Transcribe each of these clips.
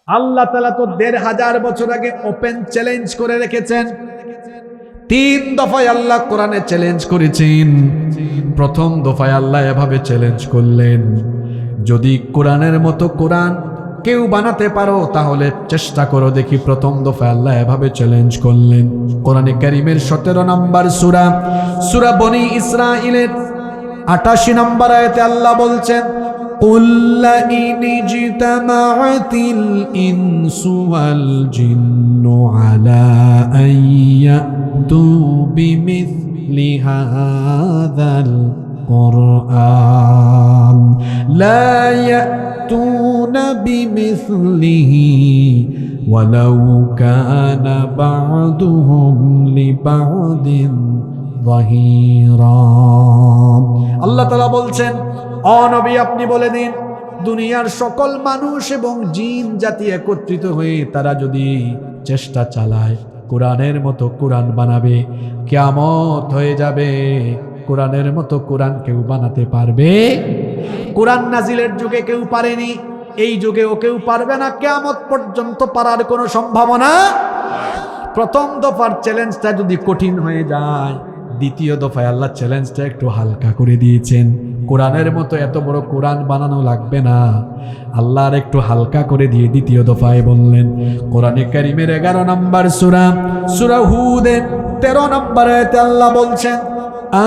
আল্লাহ তাআলা তো ১৫০০ বছর আগে ওপেন চ্যালেঞ্জ করে রেখেছেন। ৩ দফায় আল্লাহ কোরআনে চ্যালেঞ্জ করেছেন। প্রথম দফায় আল্লাহ এভাবে চ্যালেঞ্জ করলেন, যদি কোরআনের মতো কোরআন কেউ বানাতে পারো তাহলে চেষ্টা করো দেখি। প্রথম দফায় আল্লাহ এভাবে চ্যালেঞ্জ করলেন। কোরআনে কারীমের ১৭ নম্বর সূরা, সূরা বনি ইসরাঈলের ৮৮ নম্বর আয়াতে আল্লাহ বলছেন, قُلْ لَئِنِ اجْتَمَعَتِ الْإِنسُ وَالْجِنُّ عَلَىٰ أَن يَأْتُوا بِمِثْلِ هَٰذَا الْقُرْآنِ لَا يَأْتُونَ بِمِثْلِهِ وَلَوْ كَانَ بَعْضُهُمْ لِبَعْضٍ ظَهِيرًا। আল্লাহ তাআলা বলছেন, ও নবী আপনি বলে দিন, দুনিয়ার সকল মানুষ এবং জিন জাতি একত্রিত হয়ে তারা যদি চেষ্টা চালায় কোরআনের মতো কোরআন বানাবে, কিয়ামত হয়ে যাবে। কোরআনের মতো কোরআন কেউ বানাতে পারবে? কোরআন নাজিলের যুগে কেউ পারেনি, এই যুগেও কেউ পারবে না, কিয়ামত পর্যন্ত পারার কোনো সম্ভাবনা। প্রথম দফার চ্যালেঞ্জটা যদি কঠিন হয়ে যায়, দ্বিতীয় দফায় আল্লাহ চ্যালেঞ্জটা একটু হালকা করে দিয়েছেন। কোরআনের মতো এত বড় কোরআন বানানো লাগবে না, আল্লাহর একটু হালকা করে দিয়ে দ্বিতীয় দফায় বললেন। কোরআনে কারীমের ১১ নম্বর সূরা, সূরা হুদের ১৩ নম্বর আয়াতে আল্লাহ বলছেন,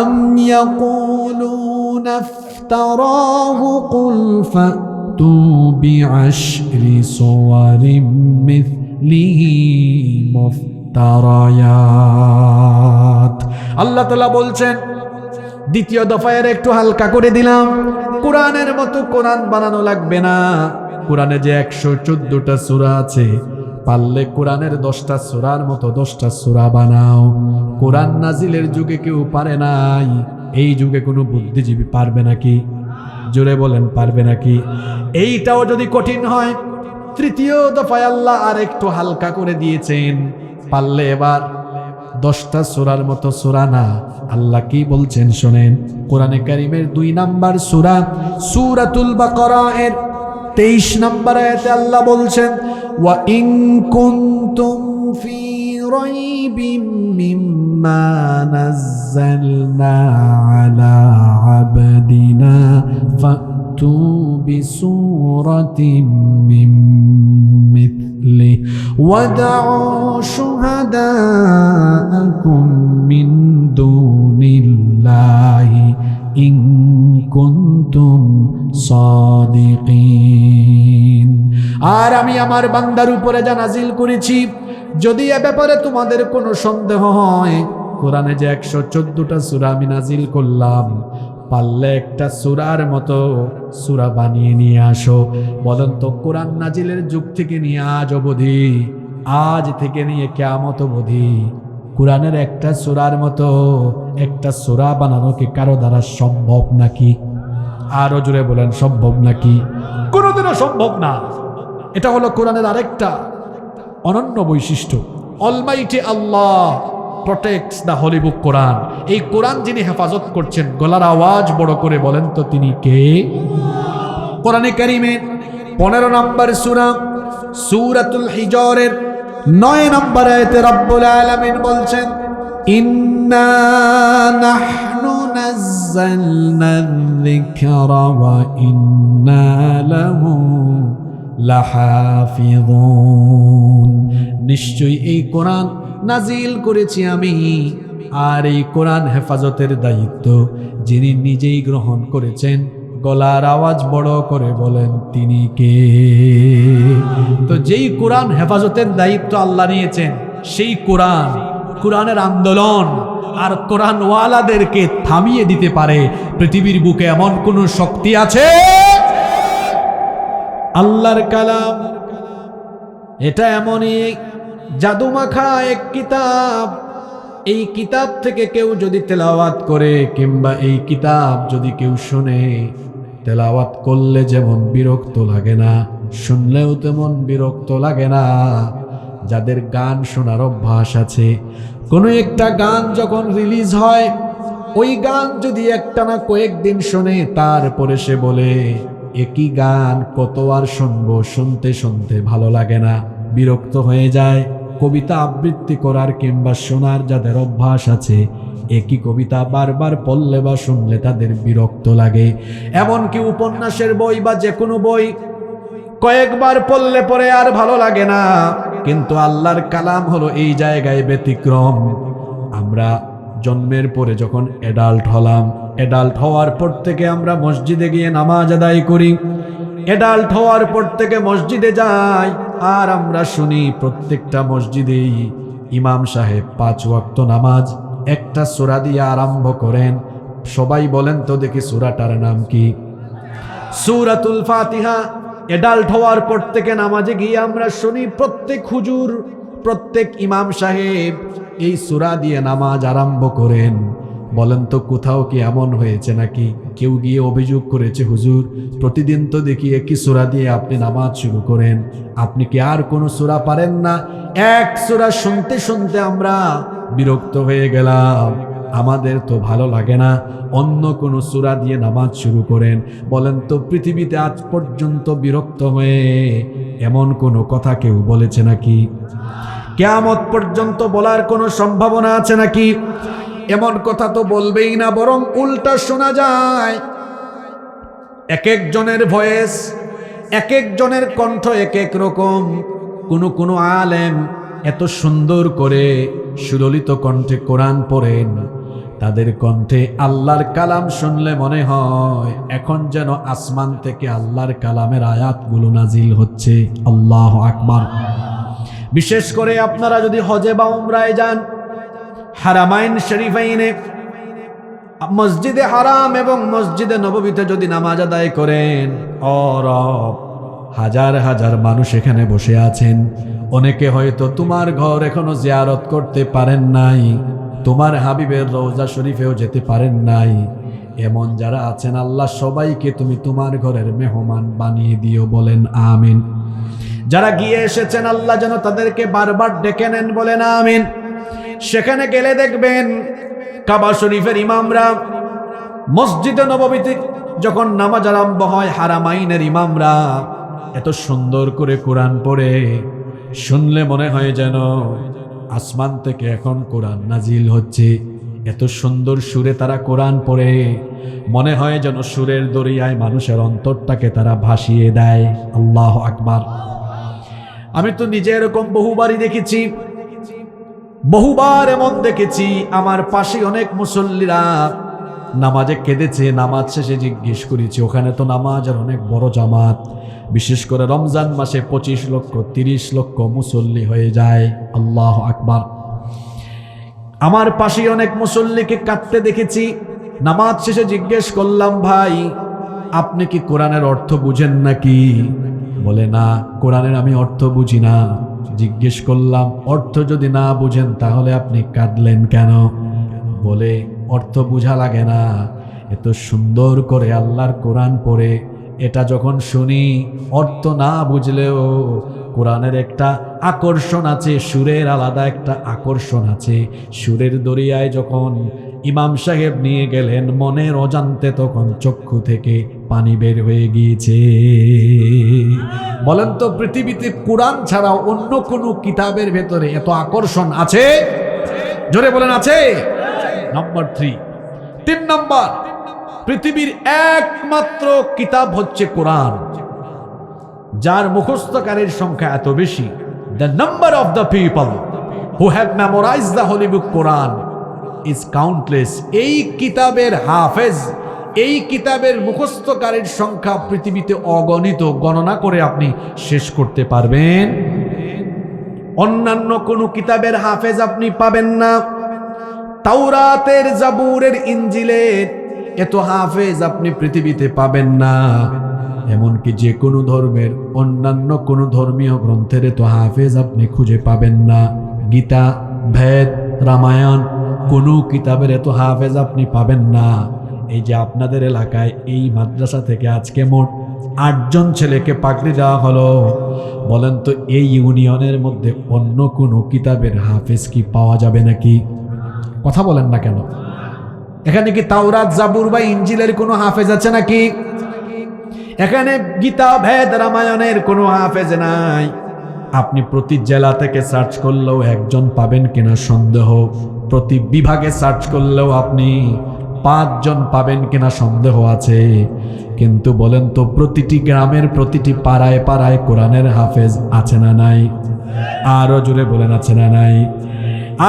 আম ইয়াকুলুনা ইফতারাহু কুল ফাতু বিআশরি সুওয়ারিম মিথলিহি মুফতারায়াত। আল্লাহ তাআলা বলছেন, দ্বিতীয় দফায়ের একটু হালকা করে দিলাম, কোরআনের মতো কোরআন বানানো লাগবে না। কোরআনে যে ১১৪টা সূরা আছে, পারলে কোরআনের 10টা সূরার মতো 10টা সূরা বানাও। কোরআন নাজিলের যুগে কেউ পারে নাই, এই যুগে কোনো বুদ্ধিজীবী পারবে নাকি? জোরে বলেন, পারবে নাকি? এইটাও যদি কঠিন হয়, তৃতীয় দফায় আল্লাহ আর একটু হালকা করে দিয়েছেন। পারলে এবার 10টা সূরার মতো সূরা না, আল্লাহ কি বলছেন শোনেন। কোরআনে কারীমের ২ নম্বর সূরা, সূরাতুল বাকারা এর ২৩ নম্বর আয়াতে আল্লাহ বলছেন, ওয়া ইন কুনতুম ফি রাইবিম মিম্মা নাযালনা আলা আবদিনা ফাতু বিসূরাতিম মিন মিথলিহি ওয়াদউ শুহাদাআকুম মিন দুনিল্লাহি ইন কুনতুম সাদিকিন। আর আমি আমার বান্দার উপরে যা নাজিল করেছি, যদি এ ব্যাপারে তোমাদের কোনো সন্দেহ হয়, কোরআনে যে ১১৪টা সূরা আমি নাজিল করলাম, পারলে একটা সূরার মতো সূরা বানিয়ে নিয়ে আসো। বলেন তো, কোরআন নাজিলের যুগ থেকে নিয়ে আজ অবধি, আজ থেকে নিয়ে কিয়ামত অবধি কোরআনের একটা সূরার মতো একটা সূরা বানানো কি কারো দ্বারা সম্ভব নাকি? আরো জোরে বলেন, সম্ভব নাকি? কোনোদিনও সম্ভব না। এটা হলো কোরআনের আরেকটা অনন্য বৈশিষ্ট্য। Almighty Allah protects the holy book Quran. এই কোরআন যিনি হেফাজত করছেন, গলার আওয়াজ বড় করে বলেন তো তিনি কে? কোরআনে কারীমের 15 নম্বর সূরা, সূরাতুল হিজরের 9 নম্বর আয়াতে রব্বুল আলামিন বলছেন, ইন্না নাহনু নাযালনা যিকরা ওয়া ইন্না লাহু লাহাফিযুন। নিশ্চয়ই এই কোরআন নাজিল করেছি আমি, আর এই কোরআন হেফাজতের দায়িত্ব যিনি নিজেই গ্রহণ করেছেন, গলার আওয়াজ বড় করে বলেন তিনি কে? তো যেই কোরআন হেফাজতের দায়িত্ব আল্লাহ নিয়েছেন, সেই কোরআন, কোরআনের আন্দোলন আর কোরআন ওয়ালাদেরকে থামিয়ে দিতে পারে পৃথিবীর বুকে এমন কোন শক্তি আছে? আল্লাহর কালাম এটা এমনই জাদুমাখা এক কিতাব। এই কিতাব থেকে কেউ যদি তেলাওয়াত করে, কিংবা এই কিতাব যদি কেউ শুনে, তেলাওয়াত করলে যেমন বিরক্ত লাগে না, শুনলেও তেমন বিরক্ত লাগে না। যাদের গান শোনার অভ্যাস আছে, কোনো একটা গান যখন রিলিজ হয়, ওই গান যদি একটানা কয়েকদিন শোনে, তারপরে সে বলে একই গান কত আর শুনবো, শুনতে শুনতে ভালো লাগে না, বিরক্ত হয়ে যায়। কবিতা আবৃত্তি করার কিংবা শোনার যাদের অভ্যাস আছে, একই কবিতা বারবার পড়লে বা শুনলে তাদের বিরক্ত লাগে। এমনকি উপন্যাসের বই বা যে কোনো বই কয়েকবার পড়লে পরে আর ভালো লাগে না। কিন্তু আল্লাহর কালাম হলো এই জায়গায় ব্যতিক্রম। আমরা জন্মের পরে যখন অ্যাডাল্ট হলাম, অ্যাডাল্ট হওয়ার পর থেকে আমরা মসজিদে গিয়ে নামাজ আদায় করি, অ্যাডাল্ট হওয়ার পর থেকে মসজিদে যাই, আর আমরা শুনি প্রত্যেকটা মসজিদেই ইমাম সাহেব 5 ওয়াক্ত নামাজ একটা সূরা দিয়ে আরম্ভ করেন। সবাই বলেন তো দেখি সূরাটার নাম কি? সূরাতুল ফাতিহা। অ্যাডাল্ট হওয়ার পর থেকে নামাজে গিয়ে আমরা শুনি প্রত্যেক হুজুর, প্রত্যেক ইমাম সাহেব এই সূরা দিয়ে নামাজ আরম্ভ করেন। বলেন তো কোথাও কি এমন হয়েছে নাকি কেউ গিয়ে অভিযোগ করেছে, হুজুর প্রতিদিন তো দেখি একই সূরা দিয়ে আপনি নামাজ শুরু করেন, আপনি কি আর কোনো সূরা পারেন না? এক সূরা শুনতে শুনতে আমরা বিরক্ত হয়ে গেলাম, আমাদের তো ভালো লাগে না, অন্য কোনো সূরা দিয়ে নামাজ শুরু করেন। বলেন তো পৃথিবীতে আজ পর্যন্ত বিরক্ত হয়ে এমন কোনো কথা কেউ বলেছে নাকি? কিয়ামত পর্যন্ত বলার কোনো সম্ভাবনা আছে নাকি? এমন কথা তো বলবেই না, বরং উল্টা শোনা যায়। এক একজনের ভয়েস, এক একজনের কণ্ঠ এক এক রকম। কোনো আলেম এত সুন্দর করে সুললিত কণ্ঠে কোরআন পড়েন, তাদের কণ্ঠে আল্লাহর কালাম শুনলে মনে হয় এখন যেন আসমান থেকে আল্লাহর কালামের আয়াতগুলো নাজিল হচ্ছে। আল্লাহু আকবার। বিশেষ করে আপনারা যদি হজে বা উমরায় যান, হারামাইন শরীফাইনে মসজিদে হারাম এবং মসজিদে নববীতে যদি নামাজ আদায় করেন, ও রব, হাজার হাজার মানুষ এখানে বসে আছেন। অনেকে হয়তো তোমার ঘর এখনো জিয়ারত করতে পারেন নাই, তোমার হাবিবের রওজা শরীফেও যেতে পারেন নাই। এমন যারা আছেন, আল্লাহ সবাইকে তুমি তোমার ঘরের মেহমান বানিয়ে দিও, বলেন আমিন। যারা গিয়ে এসেছেন, আল্লাহ যেন তাদেরকে বারবার ডেকে নেন, বলেন আমিন। সেখানে গেলে দেখবেন কাবা শরীফের ইমামরা, মসজিদে নববীতে যখন নামাজ আরম্ভ হয়, হারামাইনের ইমামরা এত সুন্দর করে কোরআন পড়ে, শুনলে মনে হয় যেন আসমান থেকে এখন কোরআন নাজিল হচ্ছে। এত সুন্দর সুরে তারা কোরআন পড়ে, মনে হয় যেন সুরের দরিয়ায় মানুষের অন্তরটাকে তারা ভাসিয়ে দেয়। আল্লাহু আকবার। আমি তো নিজে এরকম বহুবারই দেখেছি, বহুবার এমন দেখেছি। আমার পাশে অনেক মুসল্লিরা নামাজে কেঁদেছে, নামাজ শেষে জিজ্ঞেস করেছি, ওখানে তো নামাজের অনেক বড় জামাত, বিশেষ করে রমজান মাসে 25 লক্ষ 30 লক্ষ মুসল্লি হয়ে যায়। আল্লাহু আকবার। আমার পাশে অনেক মুসল্লিকে কাঁদতে দেখেছি। নামাজ শেষে জিজ্ঞেস করলাম, ভাই আপনি কি কোরআনের অর্থ বুঝেন নাকি? বলে না, কোরআনের আমি অর্থ বুঝি না। জিজ্ঞেস করলাম, অর্থ যদি না বুঝেন তাহলে আপনি কাঁদলেন কেন? বলে অর্থ বুঝা লাগে না, এত সুন্দর করে আল্লাহর কোরআন পড়ে এটা যখন শুনি, অর্থ না বুঝলেও কোরআনের একটা আকর্ষণ আছে, সুরের আলাদা একটা আকর্ষণ আছে। সুরের দরিয়ায় যখন ইমাম সাহেব নিয়ে গেলেন, মনের অজান্তে তখন চক্ষু থেকে পানি বের হয়ে গিয়েছে। বলেন তো পৃথিবীতে কোরআন ছাড়াও অন্য কোনো কিতাবের ভেতরে এত আকর্ষণ আছে? জোরে বলেন আছে? নাম্বার 3 নম্বর, পৃথিবীর একমাত্র কিতাব হচ্ছে কোরআন, যার মুখস্থকারীর সংখ্যা এত বেশি। The number of the people who have memorized the holy book Quran is countless. এই কিতাবের হাফেজ, এই কিতাবের মুখস্থকারীর সংখ্যা পৃথিবীতে অগণিত, গণনা করে আপনি শেষ করতে পারবেন। অন্যান্য কোন কিতাবের হাফেজ আপনি পাবেন না। তাওরাতের, জাবুরের, ইনজিলের এত হাফেজ আপনি পৃথিবীতে পাবেন না। এমনকি যে কোনো ধর্মের অন্যান্য কোনো ধর্মীয় গ্রন্থের এত হাফেজ আপনি খুঁজে পাবেন না। গীতা, ভেদ, রামায়ণ, কোনো কিতাবের এত হাফেজ আপনি পাবেন না। এই যে আপনাদের এলাকায় এই মাদ্রাসা থেকে আজকে মোট 8 জন ছেলেকে পাকড়ি দেওয়া হলো, বলেন তো এই ইউনিয়নের মধ্যে অন্য কোনো কিতাবের হাফেজ কি পাওয়া যাবে নাকি? কথা বলেন না কেন? এখানে কি তাওরাত, জাবুর বা ইনজিলের কোনো হাফেজ আছে নাকি? এখানে গীতা ভেদ রামায়ণের কোনো হাফেজ নাই। আপনি প্রতি জেলা থেকে সার্চ করলেও একজন পাবেন কিনা সন্দেহ, প্রতি বিভাগে সার্চ করলেও আপনি 5 জন পাবেন কিনা সন্দেহ আছে। কিন্তু বলেন তো প্রতিটি গ্রামের প্রতিটি পাড়ায় পাড়ায় কোরআনের হাফেজ আছে না নাই? আরো জোরে বলেন আছে না নাই?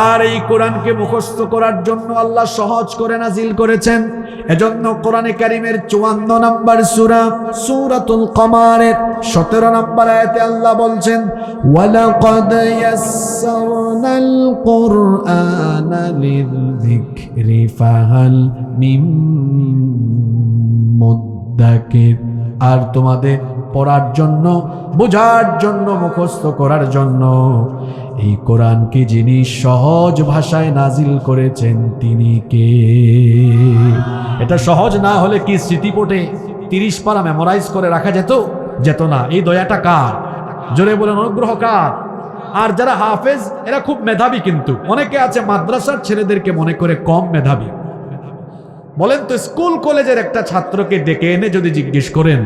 আর এই কোরআনকে মুখস্থ করার জন্য আল্লাহ সহজ করে নাজিল করেছেন। এজন্য কোরআনে কারীমের 54 নম্বর সূরা সূরাতুল কমারের 17 নম্বর আয়াতে আল্লাহ বলছেন, ওয়ালাকাদ ইয়াসসারনাল কুরআনা লিযিকরি ফাহাল মিন মুদ্দাকির। আর তোমাদের পড়ার জন্য, বোঝার জন্য, মুখস্থ করার জন্য এই কোরআনকে যিনি সহজ ভাষায় নাজিল করেছেন তিনি কে? এটা সহজ না হলে কি স্মৃতিপটে 30 পারা মেমোরাইজ করে রাখা যেত না? এই দয়াটা কার? জোরে বলেন অনুগ্রহ কার? আর যারা হাফেজ এরা খুব মেধাবী, কিন্তু অনেকে আছে মাদ্রাসার ছেলেদেরকে মনে করে কম মেধাবী। বলেন তো স্কুল কলেজের একটা ছাত্রকে ডেকে এনে যদি জিজ্ঞেস করেন,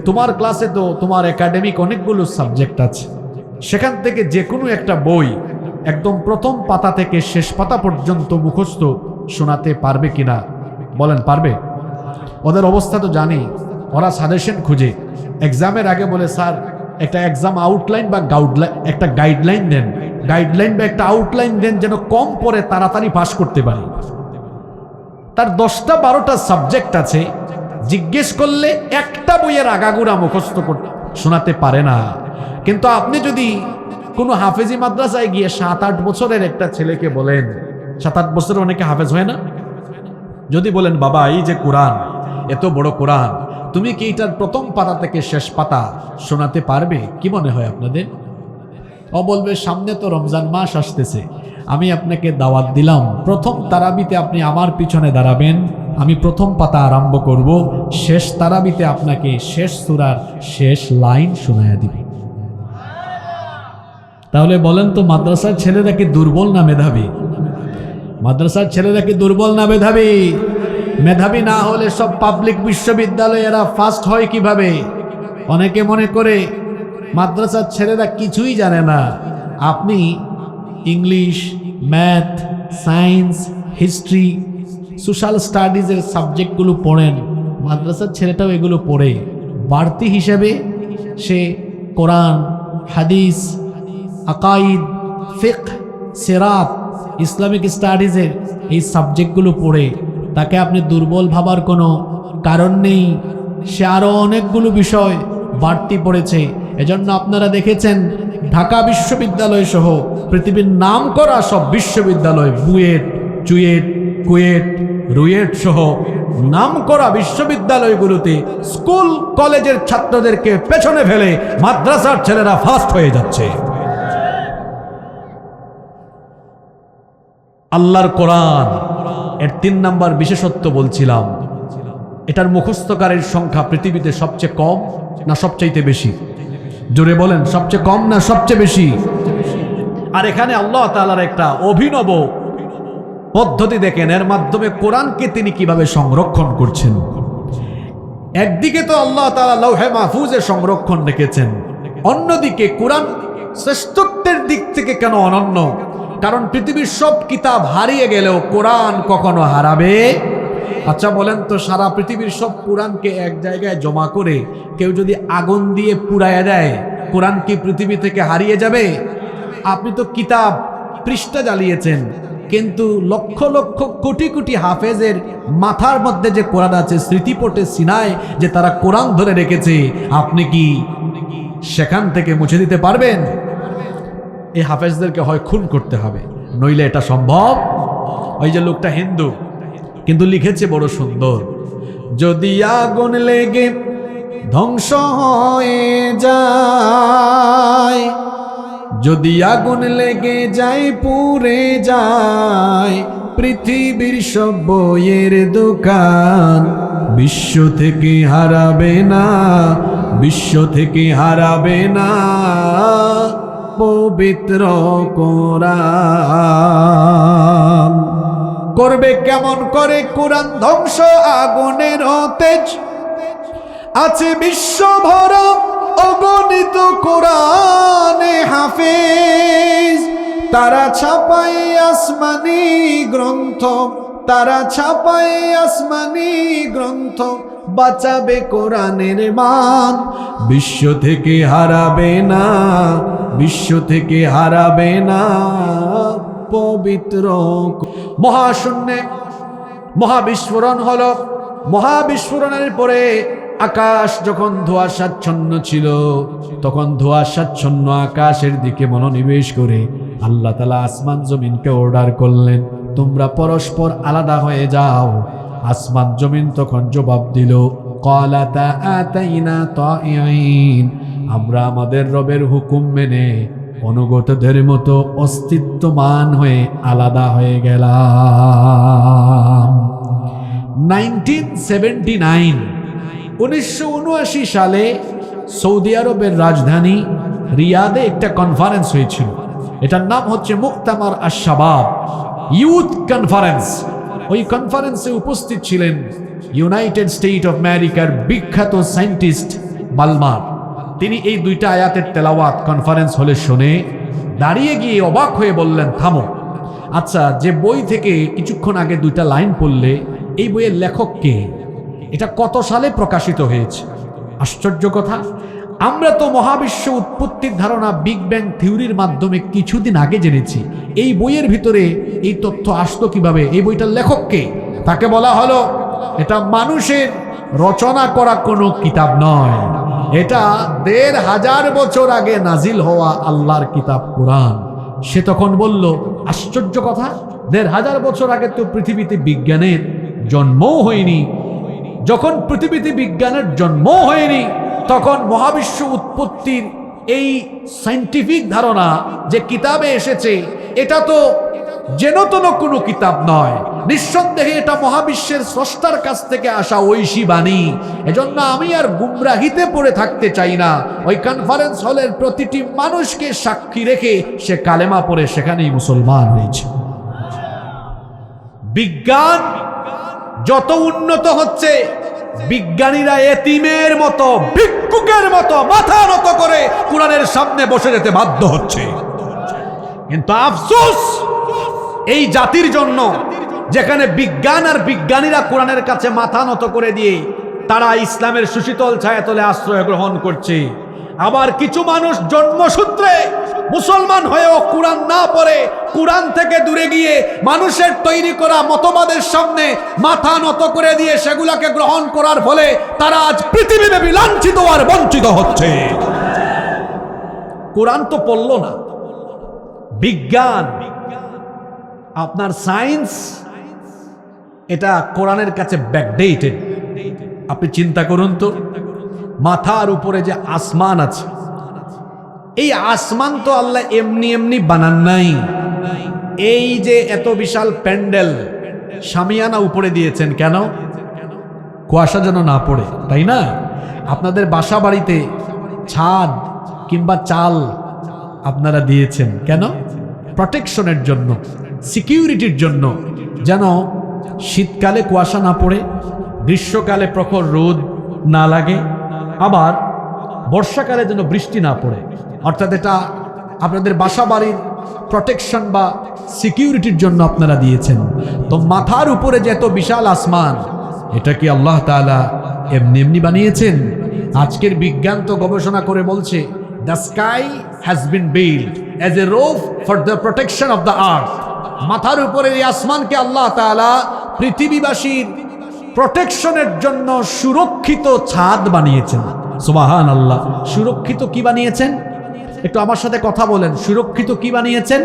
তোমার ক্লাসে তো তোমার একাডেমিক অনেকগুলো সাবজেক্ট আছে, সেখান থেকে যে কোনো একটা বই একদম প্রথম পাতা থেকে শেষ পাতা পর্যন্ত মুখস্থ শোনাতে পারবে কিনা? বলেন পারবে? ওদের অবস্থা তো জানি, ওরা সাজেশন খুঁজে এক্সামের আগে বলে, স্যার একটা এক্সাম আউটলাইন বা একটা গাইডলাইন দেন, গাইডলাইন বা একটা আউটলাইন দেন যেন কম পড়ে তাড়াতাড়ি পাস করতে পারি। তার 10টা 12টা সাবজেক্ট আছে, জিজ্ঞেস করলে একটা বইয়ের আগাগোড়া মুখস্থ করতে শোনাতে পারে না। কিন্তু আপনি যদি কোনো হাফেজি মাদ্রাসায় গিয়ে 7-8 বছরের একটা ছেলেকে বলেন, 7-8 বছরের অনেকে হাফেজ হয় না, যদি বলেন বাবা এই যে কোরআন, এত বড় কোরআন, তুমি কি এটার প্রথম পাতা থেকে শেষ পাতা শোনাতে পারবে? কি মনে হয় আপনাদের? ও বলবে সামনে তো রমজান মাস আসতেছে, আমি আপনাকে দাওয়াত দিলাম, প্রথম তারাবিতে আপনি আমার পিছনে দাঁড়াবেন, আমি প্রথম পাতা আরম্ভ করব, শেষ তারাবিতে আপনাকে শেষ সূরার শেষ লাইন শোনায়া দিবে। তাহলে বলেন তো মাদ্রাসার ছেলেরা কি দুর্বল না মেধাবী? মাদ্রাসার ছেলেরা কি দুর্বল না মেধাবী? মেধাবী না হলে সব পাবলিক বিশ্ববিদ্যালয়ে এরা ফার্স্ট হয় কিভাবে? অনেকে মনে করে মাদ্রাসার ছেলেরা কিছুই জানে না। আপনি English, math, science, history, social স্টাডিজের সাবজেক্টগুলো পড়েন, মাদ্রাসার ছেলেটাও এগুলো পড়ে। বাড়তি হিসেবে সে কোরআন, হাদিস, আকাইদ, ফিকহ, সিরাত, ইসলামিক স্টাডিজের এই সাবজেক্টগুলো পড়ে। তাকে আপনি দুর্বল ভাবার কোনো কারণ নেই, সে আরও অনেকগুলো বিষয় বাড়তি পড়েছে। এজন্য আপনারা দেখেছেন ঢাকা বিশ্ববিদ্যালয় সহ পৃথিবীর নামকরা সব বিশ্ববিদ্যালয়, বুয়েট, চুয়েট, কুয়েট, রুয়েট সহ নামকরা বিশ্ববিদ্যালয়গুলোতে স্কুল কলেজের ছাত্রদেরকে পেছনে ফেলে মাদ্রাসার ছেলেরা ফার্স্ট হয়ে যাচ্ছে। আল্লাহর কোরআন এর 3 নাম্বার বিশেষত্ব বলছিলাম, এটার মুখস্থকারীর সংখ্যা পৃথিবীতে সবচেয়ে কম না সবচাইতে বেশি? জোরে বলেন, সবচেয়ে কম না সবচেয়ে বেশি? আর এখানে আল্লাহ তাআলার একটা অভিনব পদ্ধতি দেখেন, এর মাধ্যমে কোরআনকে তিনি কিভাবে সংরক্ষণ করছেন। একদিকে তো আল্লাহ তাআলা লৌহে মাহফুজে সংরক্ষণ রেখেছেন, অন্যদিকে কোরআন শ্রেষ্ঠত্বের দিক থেকে কেন অনন্য? কারণ পৃথিবীর সব কিতাব হারিয়ে গেলেও কোরআন কখনো হারাবে? আচ্ছা বলেন তো, সারা পৃথিবীর সব কোরআনকে এক জায়গায় জমা করে কেউ যদি আগুন দিয়ে পুড়াইয়া দেয়, কোরআন কি পৃথিবী থেকে হারিয়ে যাবে? আপনি তো কিতাব পৃষ্ঠা জ্বালিয়েছেন, কিন্তু লক্ষ লক্ষ কোটি কোটি হাফেজের মাথার মধ্যে যে কোরআন আছে, স্মৃতিপটে সিনায় যে তারা কোরআন ধরে রেখেছে, আপনি কি সেখান থেকে মুছে দিতে পারবেন? এই হাফেজদেরকে হয় খুন করতে হবে, নইলে এটা সম্ভব। ওই যে লোকটা হিন্দু, কিন্তু লিখেছে বড় সুন্দর, যদি আগুন লেগে ধ্বংস হয়ে যায়, যদি আগুন লেগে যায় পুড়ে যায় পৃথিবীর সব বইয়ের দোকান, বিশ্ব থেকে হারাবে না, বিশ্ব থেকে হারাবে না পবিত্র কোরআন। করবে কেমন করে কোরআন ধ্বংস? আগুনের তেজ, আছে বিশ্বভরা অগণিত কোরআনে হাফেজ, তারা ছাপায় আসমানি গ্রন্থ, তারা ছাপায় আসমানি গ্রন্থ, বাঁচাবে কোরআনের মান, বিশ্ব থেকে হারাবে না, বিশ্ব থেকে হারাবে না পবিত্র। মহাশূন্যে মহাবিস্ফোরণ হলো, মহাবিস্ফোরণের পরে আকাশ যখন ধোঁয়াশাচ্ছন্ন ছিল, তখন ধোঁয়াশাচ্ছন্ন আকাশের দিকে মনোনিবেশ করে আল্লাহ তাআলা আসমান জমিনকে অর্ডার করলেন, তোমরা পরস্পর আলাদা হয়ে যাও। আসমান জমিন তখন জবাব দিল, ক্বালাতা আতাইনা তাইঈন, আমরা আমাদের রবের হুকুম মেনে অনুগতদের মতো অস্তিত্বমান হয়ে আলাদা হয়ে গেলাম। 1979 সালে সৌদি আরবের রাজধানী রিয়াদে একটা কনফারেন্স হয়েছিল। এটার নাম হচ্ছে মুক্তামার আশ-শাবাব, ইউথ কনফারেন্স। ওই কনফারেন্সে উপস্থিত ছিলেন ইউনাইটেড স্টেট অফ আমেরিকার বিখ্যাত সায়েন্টিস্ট বালমার। তিনি এই দুইটা আয়াতের তেলাওয়াত কনফারেন্স হলে শুনে দাঁড়িয়ে গিয়ে অবাক হয়ে বললেন, থামো, আচ্ছা যে বই থেকে কিছুক্ষণ আগে দুইটা লাইন পড়লে, এই বইয়ের লেখক কে? এটা কত সালে প্রকাশিত হয়েছে? আশ্চর্য কথা, আমরা তো মহাবিশ্ব উৎপত্তির ধারণা বিগ ব্যাং থিওরির মাধ্যমে কিছুদিন আগে জেনেছি। এই বইয়ের ভিতরে এই তথ্য আসলো কিভাবে? এই বইটার লেখক কে? তাকে বলা হলো, এটা মানুষের রচনা করা কোনো কিতাব নয়, এটা ১৫০০ বছর আগে নাজিল হওয়া আল্লাহর কিতাব কোরআন। সে তখন বলল, আশ্চর্য কথা, ১৫০০ বছর আগে তো পৃথিবীতে বিজ্ঞানের জন্মও হয়নি। যখন পৃথিবীতে বিজ্ঞানের জন্ম হয়নি, তখন মহাবিশ্ব উৎপত্তির এই সায়েন্টিফিক ধারণা যে কিতাবে এসেছে, এটা তো যেনতেন কোনো কিতাব নয়, নিঃসন্দেহে এটা মহাবিশ্বের স্রষ্টার কাছ থেকে আসা ঐশী বাণী। এজন্য আমি আর গুমরাহিতে পড়ে থাকতে চাই না। ওই কনফারেন্স হলের প্রতিটি মানুষকে সাক্ষী রেখে সে কালেমা পড়ে সেখানেই মুসলমান হয়েছে। বিজ্ঞান যত উন্নত হচ্ছে, বিজ্ঞানীরা এতিমের মতো, ভিক্ষুকের মতো মাথা নত করে কোরআনের সামনে বসে যেতে বাধ্য হচ্ছে। কিন্তু আফসোস এই জাতির জন্য, যেখানে বিজ্ঞান আর বিজ্ঞানীরা কোরআনের কাছে মাথা নত করে দিয়ে তারা ইসলামের সুশীতল ছায়াতলে আশ্রয় গ্রহণ করছে। আবার কিছু মানুষ জন্মসূত্রে মুসলমান হয়েও কোরআন না পড়ে, কোরআন থেকে দূরে গিয়ে মানুষের তৈরি করা মতবাদের সামনে মাথা নত করে দিয়ে সেগুলাকে গ্রহণ করার ফলে তারা আজ পৃথিবীব্যাপী লাঞ্ছিত আর বঞ্চিত হচ্ছে। কোরআন তো পড়ল না, বিজ্ঞান, আপনার সায়েন্স, এটা কোরআনের কাছে ব্যাকডেটেড। আপনি চিন্তা করুন তো, মাথার উপরে যে আসমান আছে, এই আসমান তো আল্লাহ এমনি এমনি বানান নাই। এই যে এত বিশাল প্যান্ডেল, শামিয়ানা উপরে দিয়েছেন কেন? কুয়াশা যেন না পড়ে, তাই না? আপনাদের বাসা বাড়িতে ছাদ কিংবা চাল আপনারা দিয়েছেন কেন? প্রটেকশনের জন্য, সিকিউরিটির জন্য, যেন শীতকালে কুয়াশা না পড়ে, গ্রীষ্মকালে প্রখর রোদ না লাগে, আবার বর্ষাকালে যেন বৃষ্টি না পড়ে। অর্থাৎ এটা আপনাদের বাসা বাড়ির প্রটেকশন বা সিকিউরিটির জন্য আপনারা দিয়েছেন। তো মাথার উপরে যে এত বিশাল আসমান, এটা কি আল্লাহ তাআলা এমনি এমনি বানিয়েছেন? আজকের বিজ্ঞান তো গবেষণা করে বলছে, the sky has been build as a roof for the protection of the earth. মাথার উপরে এই আসমানকে আল্লাহ তাআলা পৃথিবীবাসীর প্রোটেকশনের জন্য সুরক্ষিত ছাদ বানিয়েছেন। সুবহানাল্লাহ। সুরক্ষিত কি বানিয়েছেন? একটু আমার সাথে কথা বলেন। সুরক্ষিত কি বানিয়েছেন?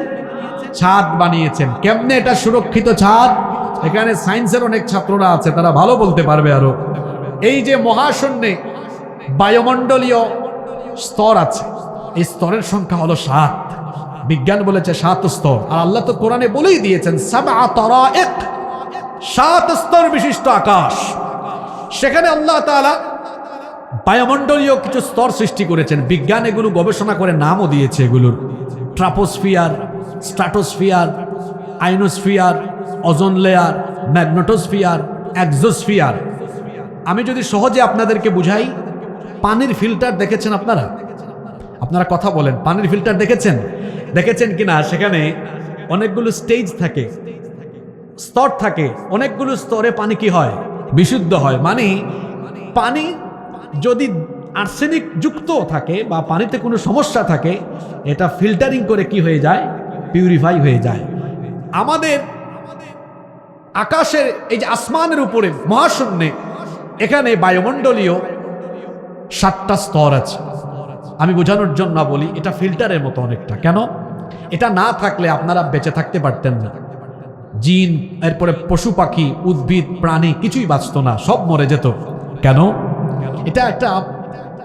ছাদ বানিয়েছেন। কেমনে এটা সুরক্ষিত ছাদ? এখানে সায়েন্সের অনেক ছাত্ররা আছে, তারা ভালো বলতে পারবে আরো। এই যে মহাশূন্যে বায়ুমণ্ডলীয় স্তর আছে, এই স্তরের সংখ্যা হলো 7। বিজ্ঞান বলেছে 7 স্তর, আর আল্লাহ তো কোরআনে বলেই দিয়েছেন 7 তারাইক, 7 স্তর বিশিষ্ট আকাশ। সেখানে আল্লাহ তাআলা বায়ুমণ্ডলীয় কিছু স্তর সৃষ্টি করেছেন। বিজ্ঞান এগুলো গবেষণা করে নামও দিয়েছে এগুলোর। Troposphere, stratosphere, ionosphere, ozone layer, magnetosphere, exosphere. আমি যদি সহজে আপনাদেরকে বুঝাই, পানির ফিল্টার দেখেছেন আপনারা? আপনারা কথা বলেন, পানির ফিল্টার দেখেছেন কিনা? সেখানে অনেকগুলো স্টেজ থাকে, স্তর থাকে, অনেকগুলো স্তরে পানি কি হয়? বিশুদ্ধ হয়। মানে পানি যদি আর্সেনিক যুক্ত থাকে বা পানিতে কোনো সমস্যা থাকে, এটা ফিল্টারিং করে কি হয়ে যায়? পিউরিফাই হয়ে যায়। আমাদের আকাশের এই যে আসমানের উপরে মহাশূন্যে, এখানে বায়ুমণ্ডলীয় 7টা স্তর আছে। আমি বোঝানোর জন্য বলি, এটা ফিল্টারের মতো অনেকটা। কেন? এটা না থাকলে আপনারা বেঁচে থাকতে পারতেন না। জিন, এরপরে পশু পাখি, উদ্ভিদ, প্রাণী কিছুই বাঁচত না, সব মরে যেত। কেন? এটা একটা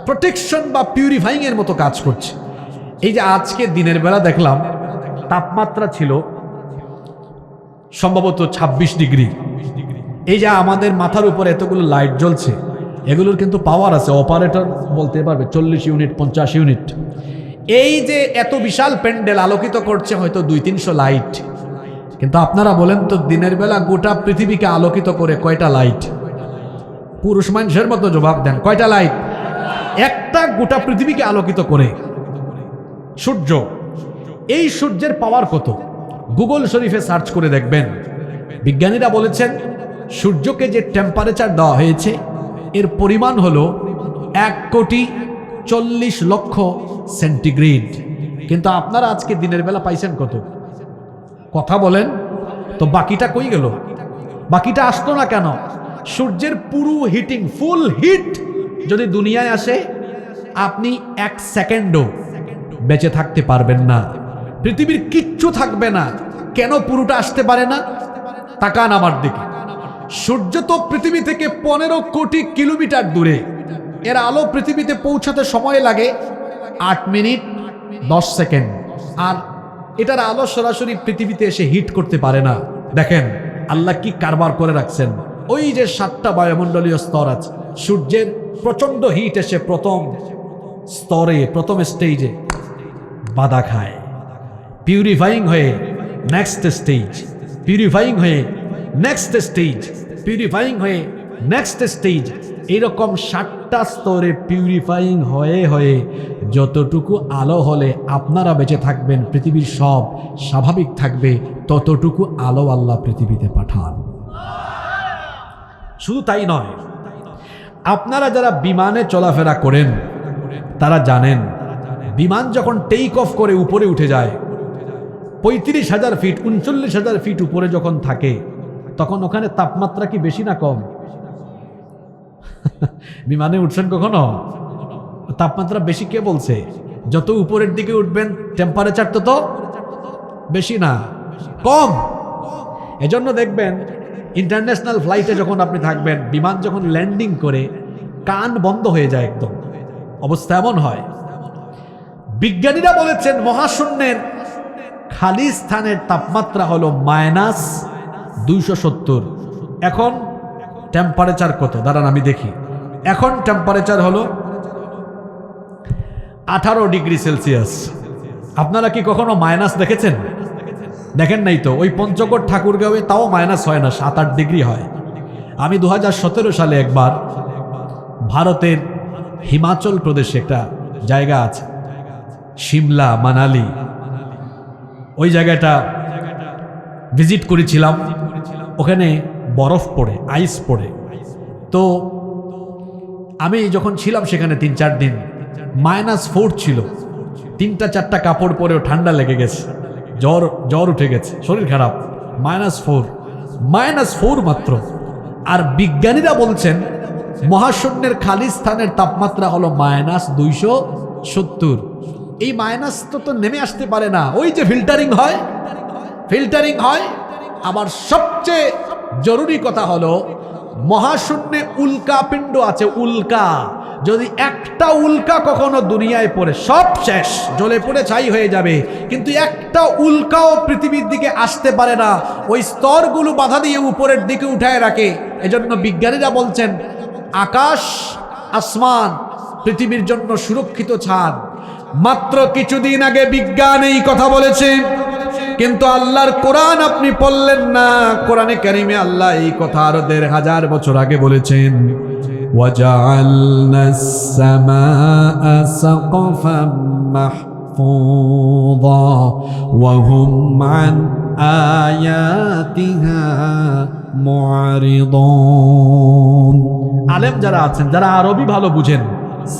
প্রোটেকশন বা পিউরিফাইং এর মতো কাজ করছে। এই যে আজকে দিনের বেলা দেখলাম তাপমাত্রা ছিল সম্ভবত 26 ডিগ্রি। এই যে আমাদের মাথার উপরে এতগুলো লাইট জ্বলছে, এগুলোর কিন্তু পাওয়ার আছে, অপারেটর বলতে পারবে 40 ইউনিট 50 ইউনিট। এই যে এত বিশাল প্যান্ডেল আলোকিত করছে হয়তো 200-300 লাইট, কিন্তু আপনারা বলেন তো দিনের বেলা গোটা পৃথিবীকে আলোকিত করে কয়টা লাইট? পুরুষ মানুষের মতো জবাব দেন, কয়টা লাইট? একটা গোটা পৃথিবীকে আলোকিত করে সূর্য। এই সূর্যের পাওয়ার কত? গুগল শরীফে সার্চ করে দেখবেন। বিজ্ঞানীরা বলেছেন সূর্যকে যে টেম্পারেচার দেওয়া হয়েছে এর পরিমাণ হলো 1,40,00,000 সেন্টিগ্রেড। কিন্তু আপনারা আজকে দিনের বেলা পাইছেন কত? কথা বলেন তো, বাকিটা কই গেল? বাকিটা আসতো না কেন? সূর্যের পুরো হিটিং, ফুল হিট যদি দুনিয়ায় আসে, আপনি 1 সেকেন্ডও বেঁচে থাকতে পারবেন না, পৃথিবীর কিচ্ছু থাকবে না। কেন পুরোটা আসতে পারে না? তাকান আমার দিকে। সূর্য তো পৃথিবী থেকে 15 কোটি কিলোমিটার দূরে। এর আলো পৃথিবীতে পৌঁছাতে সময় লাগে 8 মিনিট 10 সেকেন্ড, আর এটার আলো সরাসরি পৃথিবীতে এসে হিট করতে পারে না। দেখেন আল্লাহ কি কারবার করে রাখছেন। ওই যে 7টা বায়ুমণ্ডলীয় স্তর আছে, সূর্যের প্রচন্ড হিট এসে প্রথম স্তরে, প্রথম স্টেজে বাধা খায়, পিউরিফাইং হয়ে নেক্সট স্টেজ, পিউরিফাইং হয়ে নেক্সট স্টেজ, পিউরিফাইং হয়ে নেক্সট স্টেজ। এইরকম 7টা স্তরে পিউরিফাইং হয়ে হয়ে যতটুকু আলো হলে আপনারা বেঁচে থাকবেন, পৃথিবীর সব স্বাভাবিক থাকবে, ততটুকু আলো আল্লাহ পৃথিবীতে পাঠান। শুধু তাই নয়, আপনারা যারা বিমানে চলাফেরা করেন তারা জানেন বিমান যখন টেক অফ করে উপরে উঠে যায়, 35,000 ফিট 39,000 ফিট উপরে যখন থাকে, তখন ওখানে তাপমাত্রা কি বেশি না কম? বিমানে উঠছেন কখনো? তাপমাত্রা বেশি কে বলছে? যত উপরের দিকে উঠবেন টেম্পারেচার তত বেশি না, কম। এজন্য দেখবেন ইন্টারন্যাশনাল ফ্লাইটে যখন আপনি থাকবেন, বিমান যখন ল্যান্ডিং করে কান বন্ধ হয়ে যায়, একদম অবস্থা এমন হয়। বিজ্ঞানীরা বলেছেন মহাশূন্যের খালি স্থানের তাপমাত্রা হলো -270। এখন টেম্পারেচার কত? দাঁড়ান আমি দেখি। এখন টেম্পারেচার হলো 18 ডিগ্রি সেলসিয়াস। আপনারা কি কখনো মাইনাস দেখেছেন? দেখেন নাই তো। ওই পঞ্চগড় ঠাকুরগাঁওয়ে তাও মাইনাস হয় না, 7-8 ডিগ্রি হয়। আমি 2017 সালে একবার ভারতের হিমাচল প্রদেশে একটা জায়গা আছে, শিমলা, মানালি, ওই জায়গাটা ভিজিট করেছিলাম। ওখানে বরফ পড়ে, আইস পড়ে। তো আমি যখন ছিলাম সেখানে 3-4 দিন, -4 ছিল। 3টা-4টা কাপড় পরেও ঠান্ডা লেগে গেছে, জ্বর উঠে গেছে, শরীর খারাপ। -4 মাত্র। আর বিজ্ঞানীরা বলছেন মহাশূন্যের খালি স্থানের তাপমাত্রা হলো -270। এই মাইনাস তো নেমে আসতে পারে না, ওই যে ফিল্টারিং হয়। আবার সবচেয়ে জরুরি কথা হলো মহাশূন্যে উল্কা পিণ্ড আছে, উল্কা। যদি একটা উল্কা কখনো দুনিয়ায় পড়ে, সব শেষ, জ্বলে পড়ে ছাই হয়ে যাবে। কিন্তু একটা উল্কাও পৃথিবীর দিকে আসতে পারে না, ওই স্তরগুলো বাধা দিয়ে উপরের দিকে উঠায় রাখে। এজন্য বিজ্ঞানীরা বলছেন আকাশ, আসমান পৃথিবীর জন্য সুরক্ষিত ছাদ। মাত্র কিছুদিন আগে বিজ্ঞান এই কথা বলেছে, কিন্তু আল্লাহর কোরআন আপনি পড়লেন না। কোরআনে কারিমে আল্লাহ এই কথা আরো 1500 বছর আগে বলেছেন। وجعلنا السماء سقفا محفوظا وهم عن آياتها معرضون আলেম যারা আছেন, যারা আরবি ভালো বুঝেন,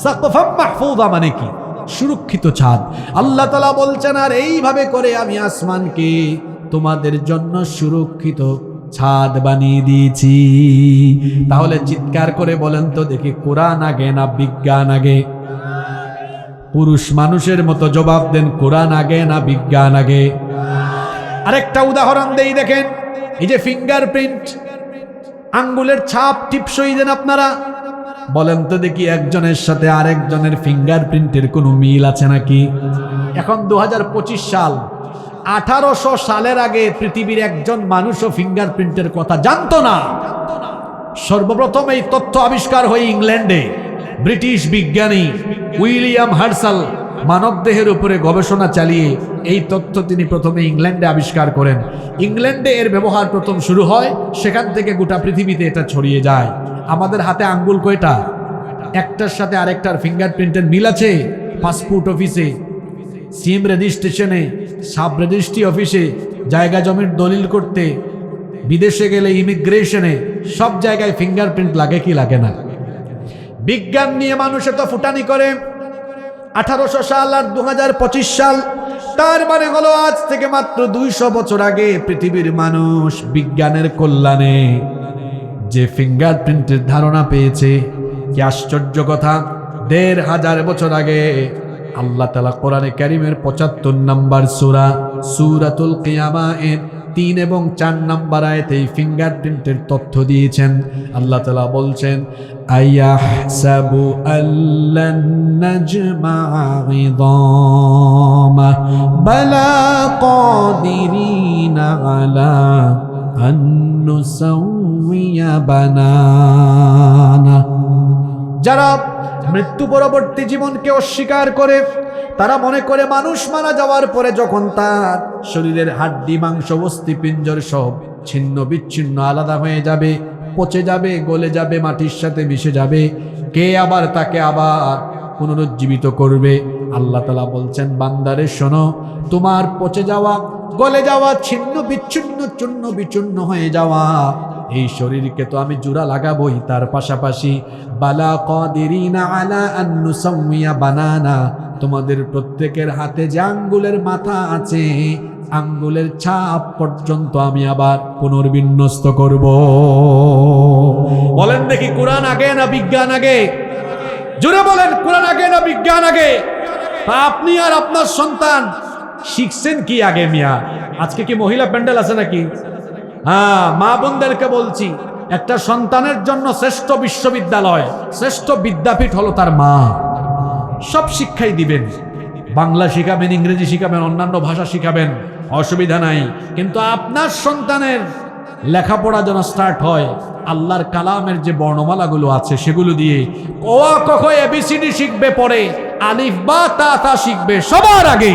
সাকফাম মাহফুজা মানে কি? সুরক্ষিত ছাদ। আল্লাহ তাআলা বলছেন, আর এইভাবে করে আমি আসমানকে তোমাদের জন্য সুরক্ষিত ছাদ বানিয়ে দিয়েছি। তাহলে চিৎকার করে বলেন তো দেখি, কোরআন আগে না বিজ্ঞান আগে? পুরুষ মানুষের মতো জবাব দেন, কোরআন আগে না বিজ্ঞান আগে? আরেকটা উদাহরণ দেই, দেখেন এই যে ফিঙ্গারপ্রিন্ট, আঙ্গুলের ছাপ টিপসই দেন আপনারা, বলেন তো দেখি একজনের সাথে আরেকজনের ফিঙ্গারপ্রিন্টের কোনো মিল আছে নাকি? এখন 2025 সাল, 1800 সালের আগে পৃথিবীর একজন মানুষও ফিঙ্গারপ্রিন্টের কথা জানতো না। সর্বপ্রথম এই তথ্য আবিষ্কার হয় ইংল্যান্ডে। ব্রিটিশ বিজ্ঞানী উইলিয়াম হার্সাল মানবদেহের উপরে গবেষণা চালিয়ে এই তথ্য তিনি প্রথমে ইংল্যান্ডে আবিষ্কার করেন। ইংল্যান্ডে এর ব্যবহার প্রথম শুরু হয়, সেখান থেকে গোটা পৃথিবীতে এটা ছড়িয়ে যায়। আমাদের হাতে আঙ্গুল কয়টা? একটার সাথে আরেকটার ফিঙ্গারপ্রিন্টের মিল আছে। পাসপোর্ট অফিসে, সিম রেজিস্ট্রেশনে, সাব রেজিস্ট্রি অফিসে, জায়গা জমির দলিল করতে, বিদেশে গেলে ইমিগ্রেশনে, সব জায়গায় ফিঙ্গারপ্রিন্ট লাগে কি লাগে না? বিজ্ঞান নিয়ে মানুষ এত ফুটানি করে। 1800 সাল আর 2025 সাল, তার মানে হলো আজ থেকে মাত্র 200 বছর আগে পৃথিবীর মানুষ বিজ্ঞানের কল্যাণে যে ফিঙ্গারপ্রিন্টের ধারণা পেয়েছে। কি আশ্চর্য কথা! 1500 বছর আগে আল্লাহ তাআলা কোরআনে কারীমের 75 নম্বর সূরা সূরাতুল কিয়ামা এর 3 এবং 4 নম্বর আয়াতে এই ফিঙ্গারপ্রিন্টের তথ্য দিয়েছেন। আল্লাহ তাআলা বলছেন, আয়াহসাবু আল্লান নাজমা'a 'ইযামা বালা কাদিরিনা আলা আন নুসাউইয়া বানানা। যারা মৃত্যু পরবর্তী জীবনকে অস্বীকার করে, তারা মনে করে মানুষ মারা যাওয়ার পরে যখন তার শরীরের হাড্ডি, মাংস, অস্থি পিঞ্জর সব ছিন্ন বিচ্ছিন্ন আলাদা হয়ে যাবে, পচে যাবে, গলে যাবে, মাটির সাথে মিশে যাবে, কে আবার তাকে আবার পুনরুজ্জীবিত করবে? আল্লাহ তাআলা বলছেন, বান্দারে শোনো, তোমার পচে যাওয়া, গলে যাওয়া, ছিন্ন বিচ্ছিন্ন, চূর্ণ বিচূর্ণ হয়ে যাওয়া এই শরীরকে তো আমি জোড়া লাগাবই, তার পাশাপাশি বালা কাদিরিনা আলা আন নুসাউইয়া বানানা, তোমাদের প্রত্যেকের হাতে যে আঙ্গুলের মাথা আছে, আঙ্গুলের ছাপ পর্যন্ত আমি আবার পুনর্বিন্যস্ত করব। বলেন দেখি, কোরআন আগে না বিজ্ঞান আগে? জোরে বলেন, কোরআন আগে না বিজ্ঞান আগে? আপনি আর আপনার সন্তান শিখছেন কি আগে মিয়া? আজকে কি মহিলা প্যান্ডেল আছে নাকি? হ্যাঁ, মা বোনদেরকে বলছি, একটা সন্তানের জন্য শ্রেষ্ঠ বিশ্ববিদ্যালয়, শ্রেষ্ঠ বিদ্যাপীঠ হলো তার মা। সব শিক্ষাই দিবেন, বাংলা শিখাবেন, ইংরেজি শিখাবেন, অন্যান্য ভাষা শিখাবেন, অসুবিধা নাই। কিন্তু আপনার সন্তানের লেখাপড়া যেন স্টার্ট হয় আল্লাহর কালামের যে বর্ণমালাগুলো আছে সেগুলো দিয়ে। ক খ এবিসিডি শিখবে, পরে আলিফ বা তা তা শিখবে সবার আগে।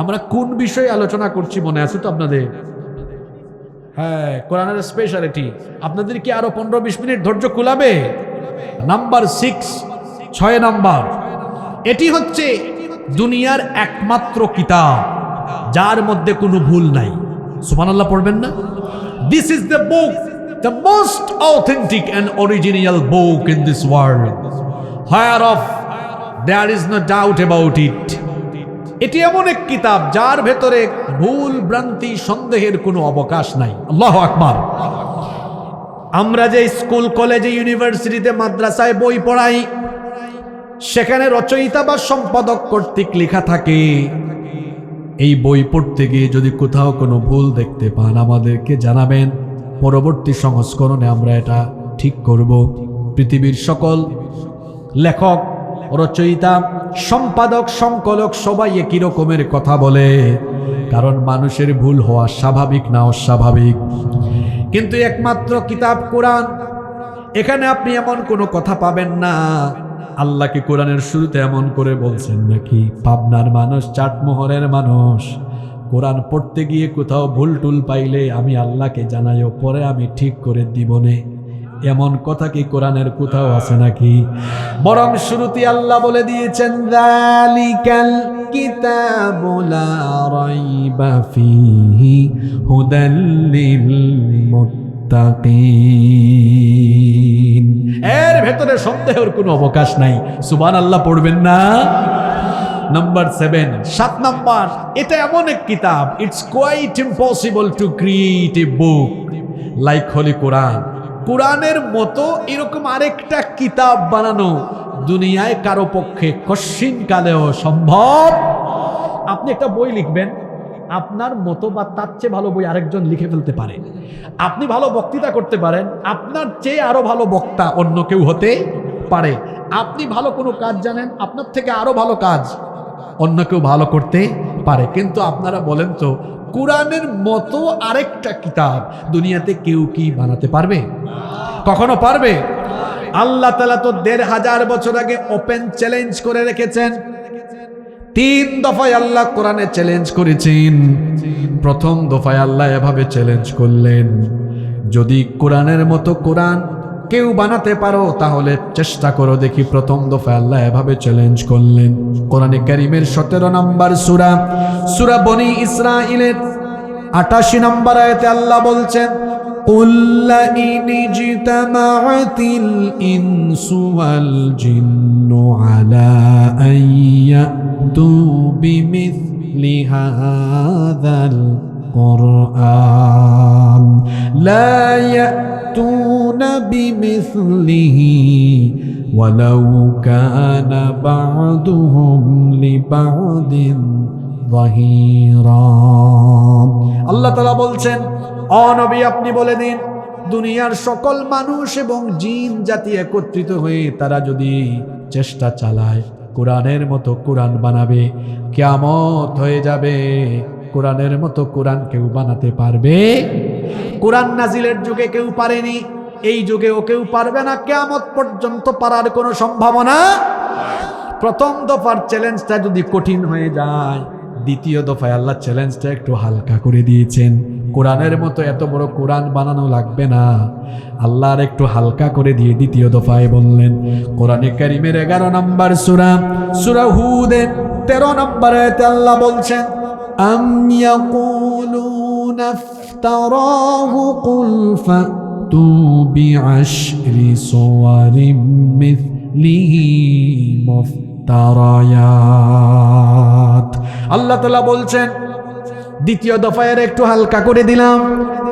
আমরা কোন বিষয়ে আলোচনা করছি মনে আছে তো আপনাদের? হ্যাঁ, কোরআনের স্পেশালিটি। আপনাদের কি আরো 15-20 মিনিট ধৈর্য কুলাবে? নাম্বার 6 নাম্বার, এটি হচ্ছে দুনিয়ার একমাত্র কিতাব যার মধ্যে কোনো ভুল নাই। সুবহানাল্লাহ পড়বেন না? This is the book, the most authentic and original book in this world, whereof there is no doubt about it. এটি এমন এক কিতাব যার ভেতরে ভুল, ভ্রান্তি, সন্দেহের কোনো অবকাশ নাই। আল্লাহু আকবার। আমরা যে স্কুল, কলেজে, ইউনিভার্সিটিতে, মাদ্রাসায় বই পড়াই, সেখানে রচয়িতা বা সম্পাদক কর্তৃক লেখা থাকে। এই বই পড়তে গিয়ে যদি কোথাও কোনো ভুল দেখতে পান আমাদেরকে জানাবেন, পরবর্তী সংস্করণে আমরা এটা ঠিক করব। পৃথিবীর সকল লেখক, রচয়িতা, সম্পাদক, সংকলক সবাই একই রকমের কথা বলে, কারণ মানুষের ভুল হওয়া স্বাভাবিক না অস্বাভাবিক। কিন্তু একমাত্র কিতাব কোরআন, এখানে আপনি এমন কোনো কথা পাবেন না। আল্লাহকে কোরআনের শুরুতে এমন করে বলছেন নাকি? পাবনার মানুষ, চাটমোহরের মানুষ, কোরআন পড়তে গিয়ে কোথাও ভুল টুল পাইলে আমি আল্লাহকে জানাইও, পরে আমি ঠিক করে দিবনে। এমন কথা কি কোরআনের কোথাও আছে নাকি? বরং শুরুতে আল্লাহ বলে দিয়েছেন যালিকাল কিতাবু লা রাইবা ফীহি হুদাল লিল মুত্তাকিন। এর ভেতরে সন্দেহের কোনো অবকাশ নাই। সুবহানাল্লাহ পড়বেন না? নাম্বার 7, 7 নাম্বার, এটা এমন এক কিতাব, it's quite impossible to create a book like holy Quran. কোরআনের মতো এরকম আরেকটা কিতাব বানানো দুনিয়ায় কারো পক্ষে কশিন কালেও সম্ভব। আপনি একটা বই লিখবেন, আপনার মতো বা তার চেয়ে ভালো বই আরেকজন লিখে ফেলতে পারে। আপনি ভালো বক্তৃতা করতে পারেন, আপনার চেয়ে আরো ভালো বক্তা অন্য কেউ হতে পারে। আপনি ভালো কোনো কাজ জানেন, আপনার থেকে আরো ভালো কাজ অন্য কেউ ভালো করতে পারে। কিন্তু আপনারা বলেন তো, কোরআনের মতো আরেকটা কিতাব দুনিয়াতে কেউ কি বানাতে পারবে? কখনো পারবে? আল্লাহ তাআলা তো ১৫০০ বছর আগে ওপেন চ্যালেঞ্জ করে রেখেছেন। 3 দফায় আল্লাহ কোরআনে চ্যালেঞ্জ করেছেন। প্রথম দফায় আল্লাহ এভাবে চ্যালেঞ্জ করলেন, যদি কোরআনের মতো কোরআন কেউ বানাতে পারো তাহলে চেষ্টা করো দেখি। প্রথম দফায় আল্লাহ এভাবে চ্যালেঞ্জ করলেন। কোরআনে কারীমের 17 নম্বর সূরা, সূরা বনি ইসরাঈলের 88 নম্বর আয়াতে আল্লাহ বলছেন, কুল লা ইন ইজতামাআতিল ইনসু ওয়াল জিন্নু আলা আইয়াতু বিমিসলি হাযাল কুরআন লা يأتون بمثله ولو كان بعضهم لبعض ظهيرا। আল্লাহ তাআলা বলছেন, ও নবী আপনি বলে দিন, দুনিয়ার সকল মানুষ এবং জিন জাতি একত্রিত হয়ে তারা যদি চেষ্টা চালায় কোরআনের মতো কোরআন বানাবে, কিয়ামত হয়ে যাবে। কোরআনের মতো কোরআন কেউ বানাতে পারবে? কোরআন নাজিলের যুগে কেউ পারেনি, এই যুগেও কেউ পারবে না, কিয়ামত পর্যন্ত পারার কোনো সম্ভাবনা। প্রথম দফার চ্যালেঞ্জটা যদি কঠিন হয়ে যায়, দ্বিতীয় দফায় আল্লাহ চ্যালেঞ্জটা একটু হালকা করে দিয়েছেন। কোরআনের মতো এত বড় কোরআন বানানো লাগবে না, আল্লাহ আর একটু হালকা করে দিয়ে দ্বিতীয় দফায় বললেন। কোরআনে কারীমের 11 নম্বর সূরা, সূরা হুদের 13 নম্বর আয়াতে আল্লাহ বলছেন, আম ইয়াকুলুনা ইফতারাহু কুল ফাতু বিআশরি সুওয়ারিম মিথলিহি মুফতারায়াত। আল্লাহ তাআলা বলছেন, দ্বিতীয় দফায় একটু হালকা করে দিলাম,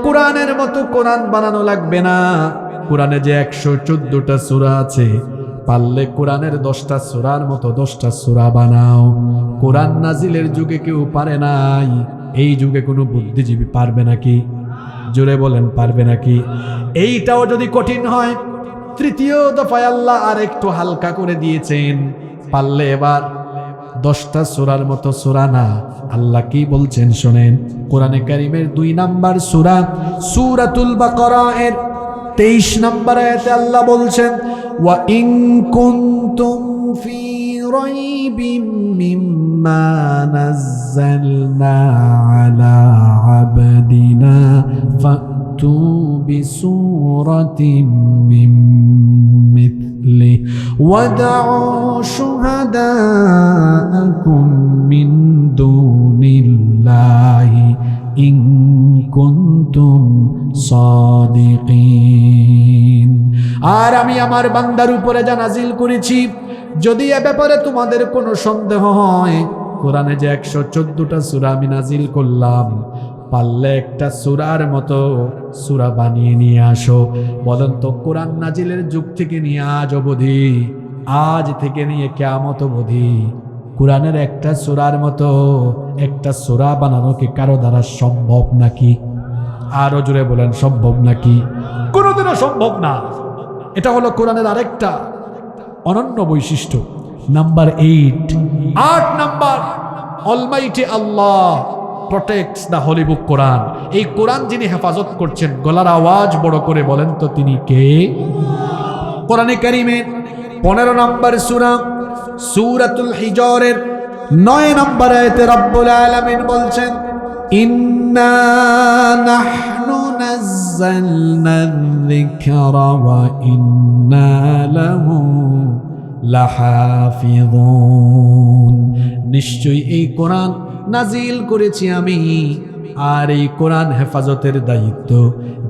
কোরআনের মতো কোরআন বানানো লাগবে না। কোরআনে যে 114টা সূরা আছে, পারলে কোরআনের 10টা সূরার মতো 10টা সূরা বানাও। কোরআন নাজিলের যুগে কেউ পারে নাই, এই যুগে কোনো বুদ্ধিজীবী পারবে নাকি? জোরে বলেন, পারবে নাকি? এইটাও যদি কঠিন হয়, তৃতীয় দফায় আল্লাহ আর একটু হালকা করে দিয়েছেন। পারলে এবার 10টা সূরার মতো সূরা না, আল্লাহ কি বলছেন শোনেন। কোরআনে কারীমের 2 নম্বর সূরা, সূরাতুল বাকারা এর 23 নম্বর আয়াতে আল্লাহ বলছেন, ওয়া ইন কুনতুম ফি রাইবিম মিম্মা নাযালনা আলা আবদিনা ফাতু বিসূরাতিম মিন মিথলি ওয়াদউ শুহাদাআকুম মিন দুনিল্লাহি ইন কুনতুম সাদিকিন। আর আমি আমার বান্দার উপরে যা নাজিল করেছি, যদি এ ব্যাপারে তোমাদের কোনো সন্দেহ হয়, কোরআনে যে 114টা সূরা আমি নাজিল করলাম, পারলে একটা সূরার মতো সূরা বানিয়ে নিয়ে আসো। বলেন তো, কোরআন নাজিলের যুগ থেকে নিয়ে আজ অবধি, আজ থেকে নিয়ে কিয়ামত অবধি কোরআনের একটা সূরার মতো একটা সূরা বানানো কি কারো দ্বারা সম্ভব নাকি? আরো জোরে বলেন, সম্ভব নাকি? কোনোদিনও সম্ভব না। এটা হলো কোরআনের আরেকটা অনন্য বৈশিষ্ট্য। Number 8 number, almighty Allah protects the holy book Quran. এই কোরআন যিনি হেফাজত করছেন, গলার আওয়াজ বড় করে বলেন তো তিনি কে? কোরআনে কারীমের 15 নম্বর সূরা, সূরাতুল হিজরের 9 নম্বর আয়াতে রব্বুল আলামিন বলছেন, ইন্না নাহনু নাযালনা যিকরা ওয়া ইন্না লাহু লাহাফিযুন। নিশ্চয়ই এই কোরআন নাজিল করেছি আমি, আর এই কোরআন হেফাজতের দায়িত্ব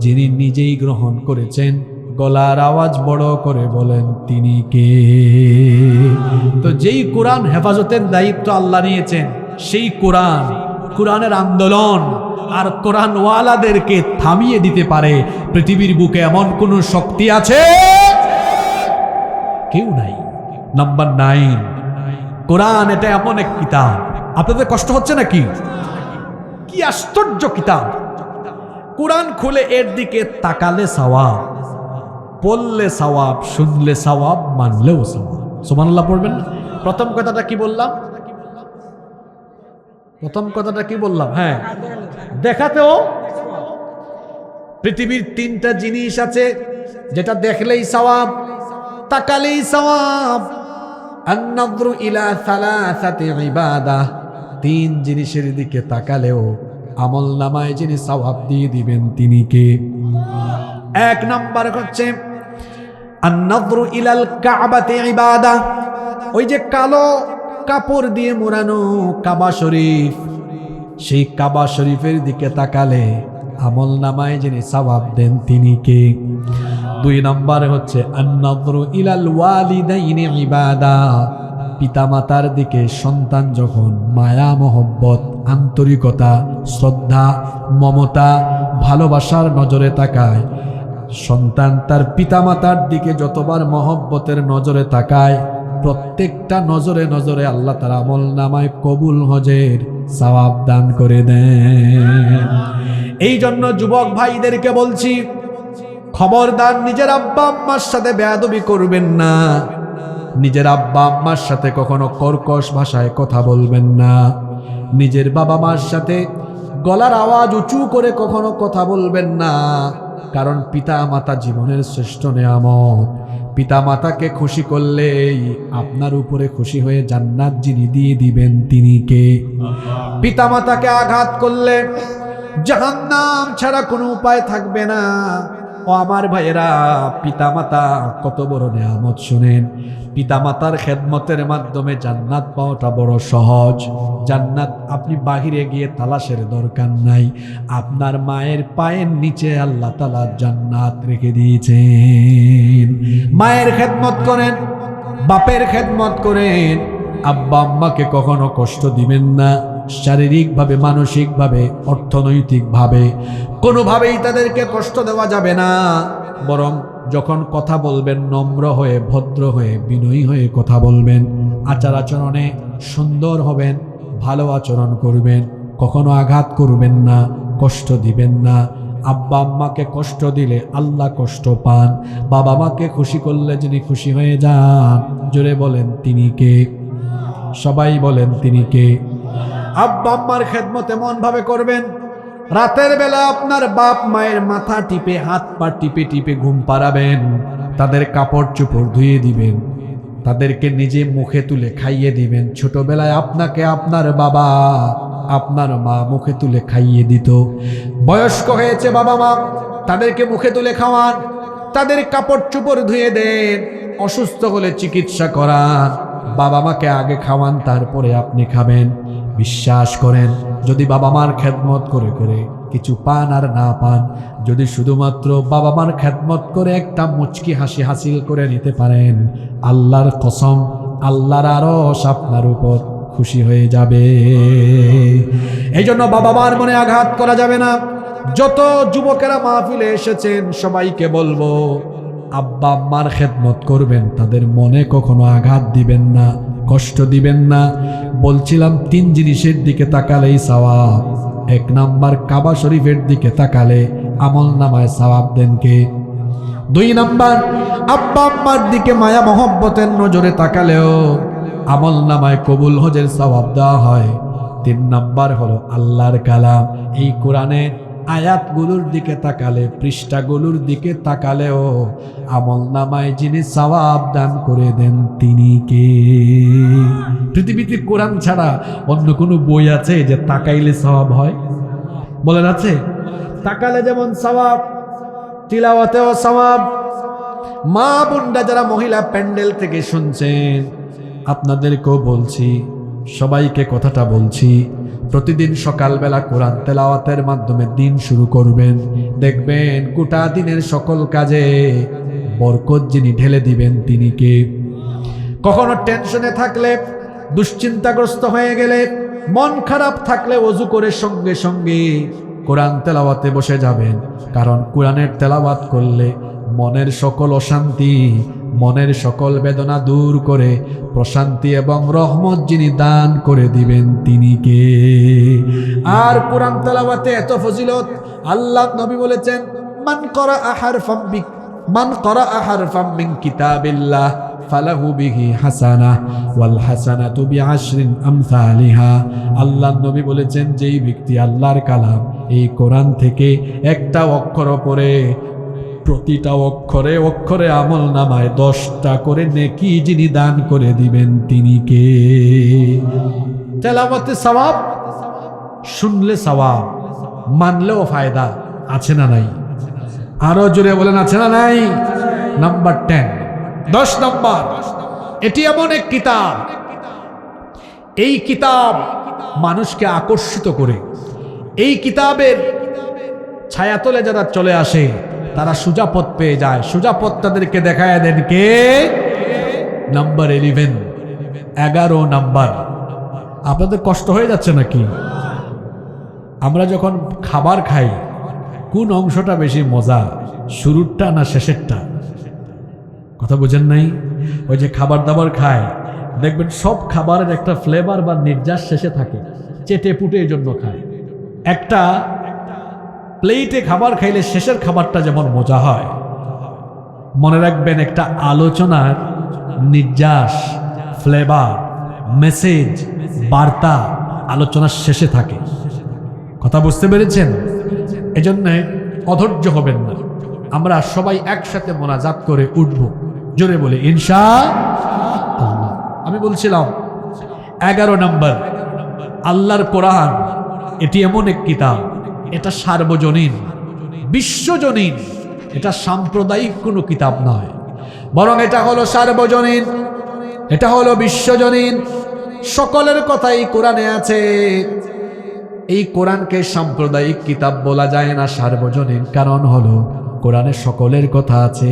যিনি নিজেই গ্রহণ করেছেন, গলার আওয়াজ বড় করে বলেন তিনি কে? তো যেই কোরআন হেফাজতের দায়িত্ব আল্লাহ নিয়েছেন, সেই কোরআনের আন্দোলন আর কোরআনওয়ালাদেরকে থামিয়ে দিতে পারে পৃথিবীর বুকে এমন কোন শক্তি আছে? কেউ নাই। নাম্বার 9, কোরআন এটা এমন এক কিতাব। আপনাদের কষ্ট হচ্ছে নাকি? কি আশ্চর্য কিতাব! কোরআন খুলে এর দিকে তাকালে সওয়াব, পড়লে সওয়াব, শুনলে সওয়াব, মানলেও সওয়াব। সুবহানাল্লাহ পড়বেন না? প্রথম কথাটা কি বললাম? হ্যাঁ, দেখাতেও। পৃথিবীর 3টা জিনিস আছে যেটা দেখলেই সওয়াব, তাকালেই সওয়াব। আন-নাযরু ইলা সালাসাতি ইবাদাহ, 3 জিনিসের দিকে তাকালেও আমল নামায় যিনি সওয়াব দিয়ে দিবেন তিনি কে? 1 নাম্বার হচ্ছে আন-নাযরু ইলাল কাবাতি ইবাদাহ। ওই যে কালো কাপড় দিয়ে মোড়ানো কাবা শরীফ, সেই কাবা শরীফের দিকে তাকালে আমল নামায় যিনি সওয়াব দেন তিনি কে? 2 নাম্বার হচ্ছে আন-নাযরু ইলাল ওয়ালিদাইনি ইবাদাহ। পিতামাতার দিকে সন্তান যখন মায়া মহব্বত, আন্তরিকতা, শ্রদ্ধা, মমতা, ভালোবাসার নজরে তাকায়, সন্তান তার পিতামাতার দিকে যতবার মহব্বতের নজরে তাকায়, প্রত্যেকটা নজরে নজরে আল্লাহ তার আমল নামায় কবুল হজের সওয়াব দান করে দেন। এই জন্য যুবক ভাইদেরকে বলছি, খবরদার নিজের আব্বা আম্মার সাথে বেয়াদবি করবেন না। নিজের আব্বা আম্মার সাথে কখনো কর্কশ ভাষায় কথা বলবেন না। নিজের বাবা মার সাথে গলার আওয়াজ উঁচু করে কখনো কথা বলবেন না। কারণ পিতা মাতা জীবনের শ্রেষ্ঠ নেয়ামত। পিতা মাতাকে খুশি করলেই আপনার উপরে খুশি হয়ে জান্নাত যিনি দিয়ে দিবেন তিনি কে? পিতা মাতাকে আঘাত করলে জাহান্নাম ছাড়া কোনো উপায় থাকবে না। ও আমার ভাইয়েরা, পিতামাতা কত বড় নেয়ামত শুনেন। পিতামাতার খেদমতের মাধ্যমে জান্নাত পাওয়াটা বড় সহজ। জান্নাত আপনি বাহিরে গিয়ে তালাশের দরকার নাই। আপনার মায়ের পায়ের নিচে আল্লাহ তাআলা জান্নাত রেখে দিয়েছেন। মায়ের খেদমত করেন, বাপের খেদমত করেন। আব্বা আম্মাকে কখনো কষ্ট দিবেন না। শারীরিকভাবে, মানসিকভাবে, অর্থনৈতিকভাবে কোনোভাবেই তাদেরকে কষ্ট দেওয়া যাবে না। বরং যখন কথা বলবেন নম্র হয়ে, ভদ্র হয়ে, বিনয়ী হয়ে কথা বলবেন। আচার আচরণে সুন্দর হবেন, ভালো আচরণ করবেন, কখনো আঘাত করবেন না, কষ্ট দিবেন না। আব্বা আম্মাকে কষ্ট দিলে আল্লাহ কষ্ট পান। বাবা মাকে খুশি করলে যিনি খুশি হয়ে যান, জোরে বলেন তিনি কে? সবাই বলেন তিনি কে? আব্বা আম্মার খেদমত এমন ভাবে করবেন, রাতের বেলা আপনার বাপ মায়ের মাথা টিপে, হাত পা টিপে টিপে ঘুম পাড়াবেন। তাদের কাপড় চোপড় ধুয়ে দিবেন, তাদেরকে নিজে মুখে তুলে খাইয়ে দিবেন। ছোটবেলায় আপনাকে আপনার বাবা, আপনার মা মুখে তুলে খাইয়ে দিত। বয়স্ক হয়েছে বাবা মা, তাদেরকে মুখে তুলে খাওয়ান, তাদের কাপড় চোপড় ধুয়ে দেন, অসুস্থ হলে চিকিৎসা করান। বাবা মাকে আগে খাওয়ান, তারপরে আপনি খাবেন। বিশ্বাস করেন, যদি বাবা মার খেদমত করে করে কিছু পান আর না পান, যদি শুধুমাত্র বাবা মার খেদমত করে একটা মুচকি হাসি হাসিল করে নিতে পারেন, আল্লাহর কসম, আল্লাহর আরশ আপনার উপর খুশি হয়ে যাবে। এই জন্য বাবা মার মনে আঘাত করা যাবে না। যত যুবকেরা মাহফিলে এসেছেন সবাইকে বলবো, আব্বা আম্মার খেদমত করবেন, তাদের মনে কখনো আঘাত দিবেন না, কষ্ট দিবেন না। বলছিলাম 3 জিনিসের দিকে তাকালেই সওয়াব। 1 নাম্বার কাবা শরীফের দিকে তাকালে আমল নামায় সওয়াব দেন কে? 2 নাম্বার আব্বা আম্মার দিকে মায়া মহব্বতের নজরে তাকালেও আমল নামায় কবুল হজের সওয়াব দেওয়া হয়। 3 নাম্বার হলো আল্লাহর কালাম। এই কোরআনের আয়াতগুলোর দিকে তাকালে, পৃষ্ঠাগুলোর দিকে তাকালেও আমল নামায় যিনি সওয়াব দান করে দেন তিনি কে? পৃথিবীতে কোরআন ছাড়া অন্য কোনো বই আছে যে তাকাইলে সওয়াব হয়? বলেন আছে? তাকালে যেমন সওয়াব, তিলাওয়াতেও সওয়াব। মা বোনরা যারা মহিলা প্যান্ডেল থেকে শুনছেন, আপনাদেরকেও বলছি, সবাইকে কথাটা বলছি, প্রতিদিন সকালবেলা কোরআন তেলাওয়াতের মাধ্যমে দিন শুরু করবেন। দেখবেন গোটা দিনের সকল কাজে বরকত যিনি ঢেলে দিবেন তিনি কে? কখনো টেনশনে থাকলে, দুশ্চিন্তাগ্রস্ত হয়ে গেলে, মন খারাপ থাকলে ওযু করে সঙ্গে সঙ্গে কোরআন তেলাওয়াতে বসে যাবেন। কারণ কোরআনের তেলাওয়াত করলে মনের সকল অশান্তি, মনের সকল বেদনা দূর করে প্রশান্তি এবং রহমত যিনি দান করে দিবেন তিনি কে? আর কোরআন তেলাওয়াতে এত ফজিলত, আল্লাহ নবী বলেছেন, মান করাআ হারফাম মিন কিতাবিল্লাহ ফালাহু বিহি হাসানাহ ওয়াল হাসানাতু বিআশরিন আমসালিহা। আল্লাহ নবী বলেছেন, যেই ব্যক্তি আল্লাহর কালাম এই কোরআন থেকে একটা অক্ষর পড়ে, প্রতিটা অক্ষরে অক্ষরে আমল নামায় 10টা করে নেকি যিনি দান করে দিবেন তিনি কে? তেলাওয়াতে সওয়াব, শুনলে সওয়াব, মানলেও ফায়দা, আছে না নাই? আরো জোরে বলেন, আছে না নাই? নাম্বার 10, 10 নম্বর, এটি এমন এক কিতাব, এই কিতাব মানুষকে আকর্ষিত করে। এই কিতাবের ছায়াতলে যারা চলে আসে তারা সোজা পথ পেয়ে যায়। সোজা পথ তাদেরকে দেখায় দেন কে? Number 11 number. আপনাদের কষ্ট হয়ে যাচ্ছে নাকি? আমরা যখন খাবার খাই, কোন অংশটা বেশি মজা, শুরুরটা না শেষেরটা? কথা বুঝেন নাই? ওই যে খাবার দাবার খায়, দেখবেন সব খাবারের একটা ফ্লেভার বা নির্যাস শেষে থাকে, চেটে পুটে এই জন্য খায়। একটা প্লেটে খাবার খাইলে শেষের খাবারটা যেমন মজা হয়, মনে রাখবেন একটা আলোচনার নির্যাস, ফ্লেভার, মেসেজ, বার্তা আলোচনার শেষে থাকে। কথা বুঝতে পেরেছেন? এজন্য অধৈর্য হবেন না। আমরা সবাই একসাথে মোনাজাত করে উঠব, জোরে বলে ইনশাআল্লাহ। আমি বলছিলাম 11 নম্বর, আল্লাহর কোরআন এটি এমন এক কিতাব, এটা সার্বজনীন, বিশ্বজনীন। এটা সাম্প্রদায়িক কোনো কিতাব নয়, বরং এটা হলো সার্বজনীন, এটা হলো বিশ্বজনীন। সকলের কথাই কোরআনে আছে। এই কোরআনকে সাম্প্রদায়িক কিতাব বলা যায় না, সার্বজনীন। কারণ হলো কোরআনে সকলের কথা আছে,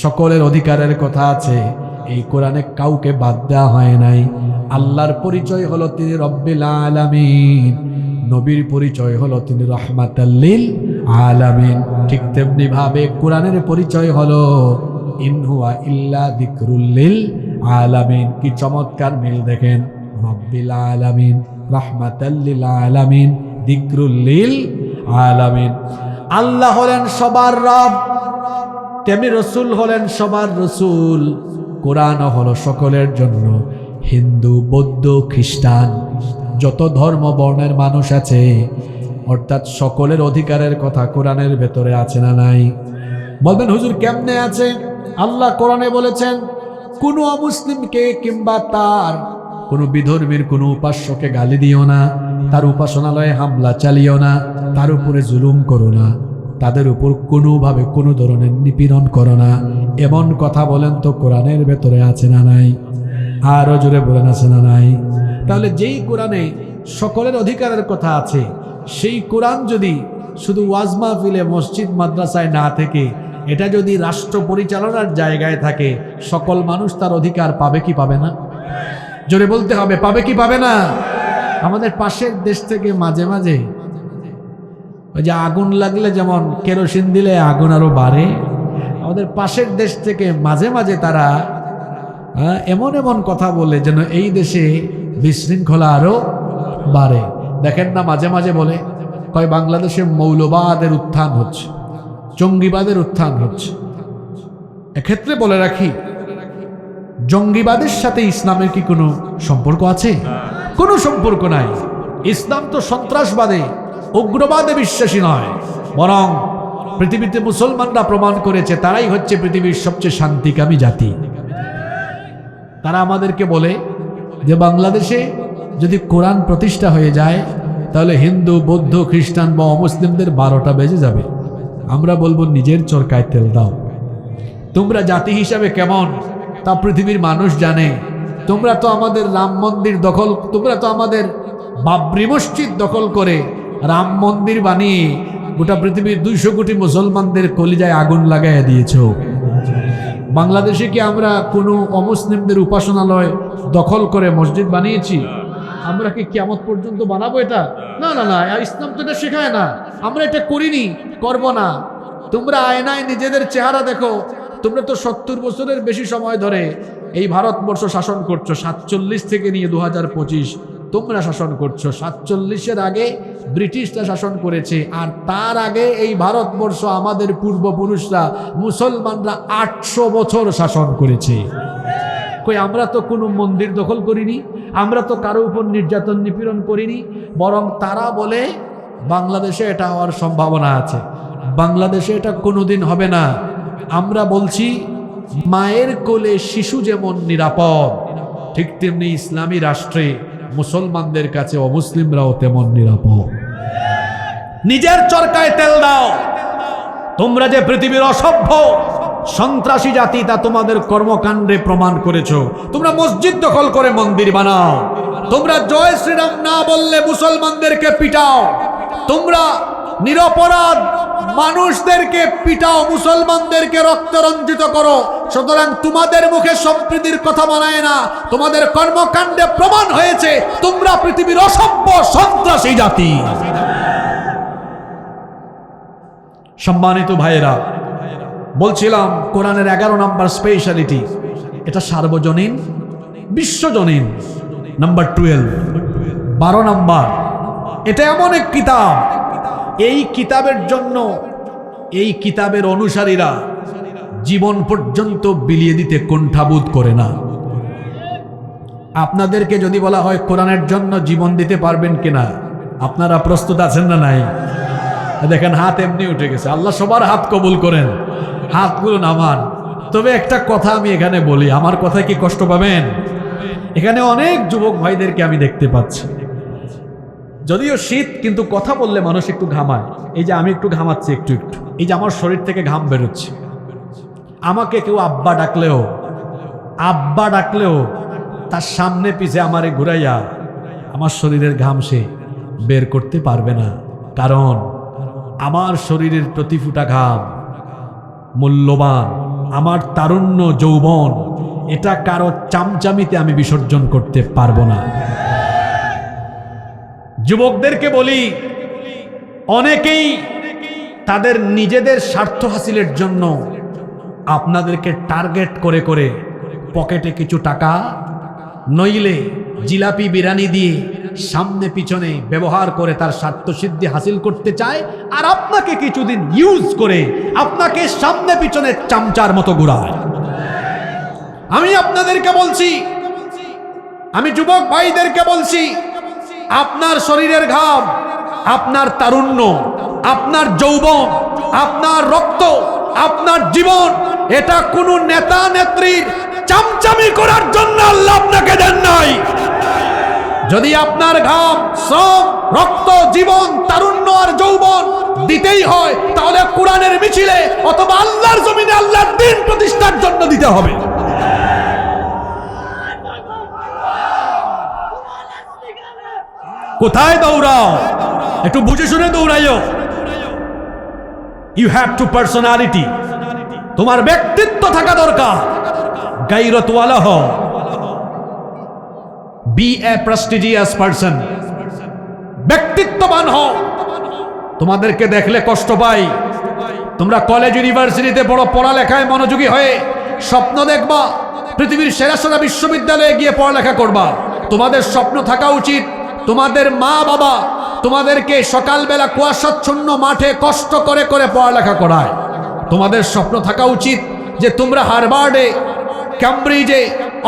সকলের অধিকারের কথা আছে। এই কোরআনে কাউকে বাদ দেওয়া হয় নাই। আল্লাহর পরিচয় হলো তিনি রব্বিল আলামিন, নবীর পরিচয় হলো তিনি রাহমাতাল লিল আলামিন। ঠিক তেমনি ভাবে কোরআনের পরিচয় হলো ইন হুয়া ইল্লা যিকরুল লিল আলামিন। কি চমৎকার মিল দেখেন! রব্বিল আলামিন, রাহমাতাল লিল আলামিন, যিকরুল লিল আলামিন। আল্লাহ হলেন সবার রব, তেমনি রসুল হলেন সবার রসুল। কোরআন হলো সকলের জন্য। হিন্দু, বৌদ্ধ, খ্রিস্টান, যত ধর্ম বর্ণের মানুষ আছে, অর্থাৎ সকলের অধিকারের কথা কোরআনের ভেতরে আছে না নাই? বলবেন হুজুর কেমনে আছে? আল্লাহ কোরআনে বলেছেন, কোনো অমুসলিমকে কিংবা তার কোনো বিধর্মীর কোনো উপাস্যকে গালি দিও না, তার উপাসনালয়ে হামলা চালিও না, তার উপরে জুলুম করো না, তাদের উপর কোনোভাবে কোনো ধরনের নিপীড়ন করো না। এমন কথা বলেন তো কোরআনের ভেতরে আছে না নাই? আরো জোরে বলেন, আছে না নাই? তাহলে যেই কোরআনে সকলের অধিকারের কথা আছে, সেই কোরআন যদি শুধু ওয়াজ মাহফিলে, মসজিদ, মাদ্রাসায় না থেকে এটা যদি রাষ্ট্র পরিচালনার জায়গায় থাকে, সকল মানুষ তার অধিকার পাবে কি পাবে না? জোরে বলতে হবে, পাবে কি পাবে না? আমাদের পাশের দেশ থেকে মাঝে মাঝে ওই যে আগুন লাগলে যেমন কেরোসিন দিলে আগুন আরো বাড়ে, আমাদের পাশের দেশ থেকে মাঝে মাঝে তারা এমন এমন কথা বলে যেন এই দেশে বিশৃঙ্খলা আরো বাড়ে। দেখেন না, মাঝে মাঝে বলে কয় বাংলাদেশে মৌলবাদের উত্থান হচ্ছে, জঙ্গিবাদের উত্থান হচ্ছে। এক্ষেত্রে বলে রাখি, জঙ্গিবাদের সাথে ইসলামের কি কোনো সম্পর্ক আছে? কোনো সম্পর্ক নাই। ইসলাম তো সন্ত্রাসবাদে, উগ্রবাদে বিশ্বাসী নয়, বরং পৃথিবীতে মুসলমানরা প্রমাণ করেছে তারাই হচ্ছে পৃথিবীর সবচেয়ে শান্তিকামী জাতি। তারা আমাদেরকে বলে যে বাংলাদেশে যদি কোরআন প্রতিষ্ঠা হয়ে যায় তাহলে হিন্দু বৌদ্ধ খ্রিস্টান বা অমুসলিমদের 12টা বেজে যাবে। আমরা বলবো নিজের চরকায় তেল দাও। তোমরা জাতি হিসাবে কেমন তা পৃথিবীর মানুষ জানে। তোমরা তো আমাদের রাম মন্দির দখল, তোমরা তো আমাদের বাবরি মসজিদ দখল করে রাম মন্দির বানিয়ে গোটা পৃথিবীর 200 কোটি মুসলমানদের কলিজায় আগুন লাগাইয়া দিয়েছ। বাংলাদেশে কি আমরা কোনো অমুসলিমদের উপাসনালয় দখল করে মসজিদ বানিয়েছি? আমরা কি কিয়ামত পর্যন্ত বানাবো এটা? না না না, ইসলাম তো এটা শেখায় না। আমরা এটা করিনি, করব না। তোমরা আয়নায় নিজেদের চেহারা দেখো। তোমরা তো 70 বছরের বেশি সময় ধরে এই ভারতবর্ষ শাসন করছো। 47 থেকে নিয়ে 2025 তোমরা শাসন করছো। 47-এর আগে ব্রিটিশরা শাসন করেছে, আর তার আগে এই ভারতবর্ষ আমাদের পূর্বপুরুষরা মুসলমানরা 800 বছর শাসন করেছে। কই আমরা তো কোনো মন্দির দখল করিনি, আমরা তো কারো উপর নির্যাতন নিপীড়ন করিনি। বরং তারা বলে বাংলাদেশে এটা হওয়ার সম্ভাবনা আছে। বাংলাদেশে এটা কোনোদিন হবে না। আমরা বলছি মায়ের কোলে শিশু যেমন নিরাপদ, ঠিক তেমনি ইসলামী রাষ্ট্রে মুসলমানদের কাছে অমুসলিমরাও তেমন নিরাপদ। নিজের চরকায় তেল দাও। তোমরা যে পৃথিবীর অসভ্য সন্ত্রাসী জাতি তা তোমাদের কর্মকাণ্ডে প্রমাণ করেছো। তোমরা মসজিদ দখল করে মন্দির বানাও। তোমরা জয় শ্রীরাম না বললে মুসলমানদেরকে পিটাও। তোমরা নিরপরাধ মানুষদেরকে পিটাও, মুসলমানদেরকে রক্তরঞ্জিত করো। সুতরাং তোমাদের মুখে সম্প্রীতির কথা মানায় না, তোমাদের কর্মকাণ্ডে প্রমাণ হয়েছে তোমরা পৃথিবীর অসভ্য সন্ত্রাসী জাতি। সম্মানিত ভাইয়েরা, বলছিলাম কোরআনের 11 নম্বর স্পেশালিটি, এটা সার্বজনীন, বিশ্বজনীন। নাম্বার 12, 12 নম্বর, এটা এমন এক কিতাব, এই কিতাবের জন্য এই কিতাবের অনুসারীরা জীবন পর্যন্ত বিলিয়ে দিতে কুণ্ঠাবোধ করে না। আপনাদেরকে যদি বলা হয় কোরআনের জন্য জীবন দিতে পারবেন কিনা, আপনারা প্রস্তুত আছেন না নাই? দেখেন হাত এমনি উঠে গেছে। আল্লাহ সবার হাত কবুল করেন, হাতগুলো নামান। তবে একটা কথা আমি এখানে বলি, আমার কথায় কি কষ্ট পাবেন? এখানে অনেক যুবক ভাইদেরকে আমি দেখতে পাচ্ছি, যদিও শীত, কিন্তু কথা বললে মানুষ একটু ঘামায়। এই যে আমি একটু ঘামাচ্ছি, একটু একটু, এই যে আমার শরীর থেকে ঘাম বেরোচ্ছে। আমাকে কেউ আব্বা ডাকলেও তার সামনে পিছে আমারে ঘুরাইয়া আমার শরীরের ঘাম সে বের করতে পারবে না। কারণ আমার শরীরের প্রতি ফোঁটা ঘাম মূল্যবান। আমার তারুণ্য, যৌবন, এটা কারো চামচামিতে আমি বিসর্জন করতে পারবো না। যুবকদেরকে বলি, অনেকেই তাদের নিজেদের স্বার্থ হাসিলের জন্য আপনাদেরকে টার্গেট করে করে পকেটে কিছু টাকা নইলে জিলাপি বিরিয়ানি দিয়ে সামনে পিছনে ব্যবহার করে তার স্বার্থ সিদ্ধি হাসিল করতে চায়, আর আপনাকে কিছুদিন ইউজ করে আপনাকে সামনে পিছনে চামচার মতো ঘুরায়। আমি আপনাদেরকে বলছি, আমি যুবক ভাইদেরকে বলছি, আপনার শরীরের ঘাম, আপনার তারুণ্য, আপনার যৌবন, আপনার রক্ত, আপনার জীবন, এটা কোনো নেতা নেত্রীর চামচামি করার জন্য আল্লাহ আপনাকে দেন নাই। যদি আপনার ঘাম, শ্রম, রক্ত, জীবন, তারুণ্য আর যৌবন দিতেই হয়, তাহলে কোরআনের মিছিলে অথবা আল্লাহর জমিনে আল্লাহর দ্বীন প্রতিষ্ঠার জন্য দিতে হবে। কোথায় দৌড়াও? একটু বুঝে শুনে দৌড়াইও। ইউ হ্যাভ টু পার্সোনালিটি, তোমার ব্যক্তিত্ব থাকা দরকার। গায়রতওয়ালা হও, বি এ প্রেস্টিজিয়াস পারসন, ব্যক্তিত্ববান হও। তোমাদেরকে দেখলে কষ্ট পাই। তোমরা কলেজ ইউনিভার্সিটিতে বড় পড়ালেখায় মনোযোগী হয়ে স্বপ্ন দেখবা পৃথিবীর সেরা সেরা বিশ্ববিদ্যালয়ে গিয়ে পড়ালেখা করবা। তোমাদের স্বপ্ন থাকা উচিত তোমাদের মা বাবা তোমাদেরকে সকালবেলা কুয়াশাচ্ছন্ন মাঠে কষ্ট করে করে পড়ালেখা করায়। তোমাদের স্বপ্ন থাকা উচিত যে তোমরা হার্ভার্ডে, ক্যামব্রিজে,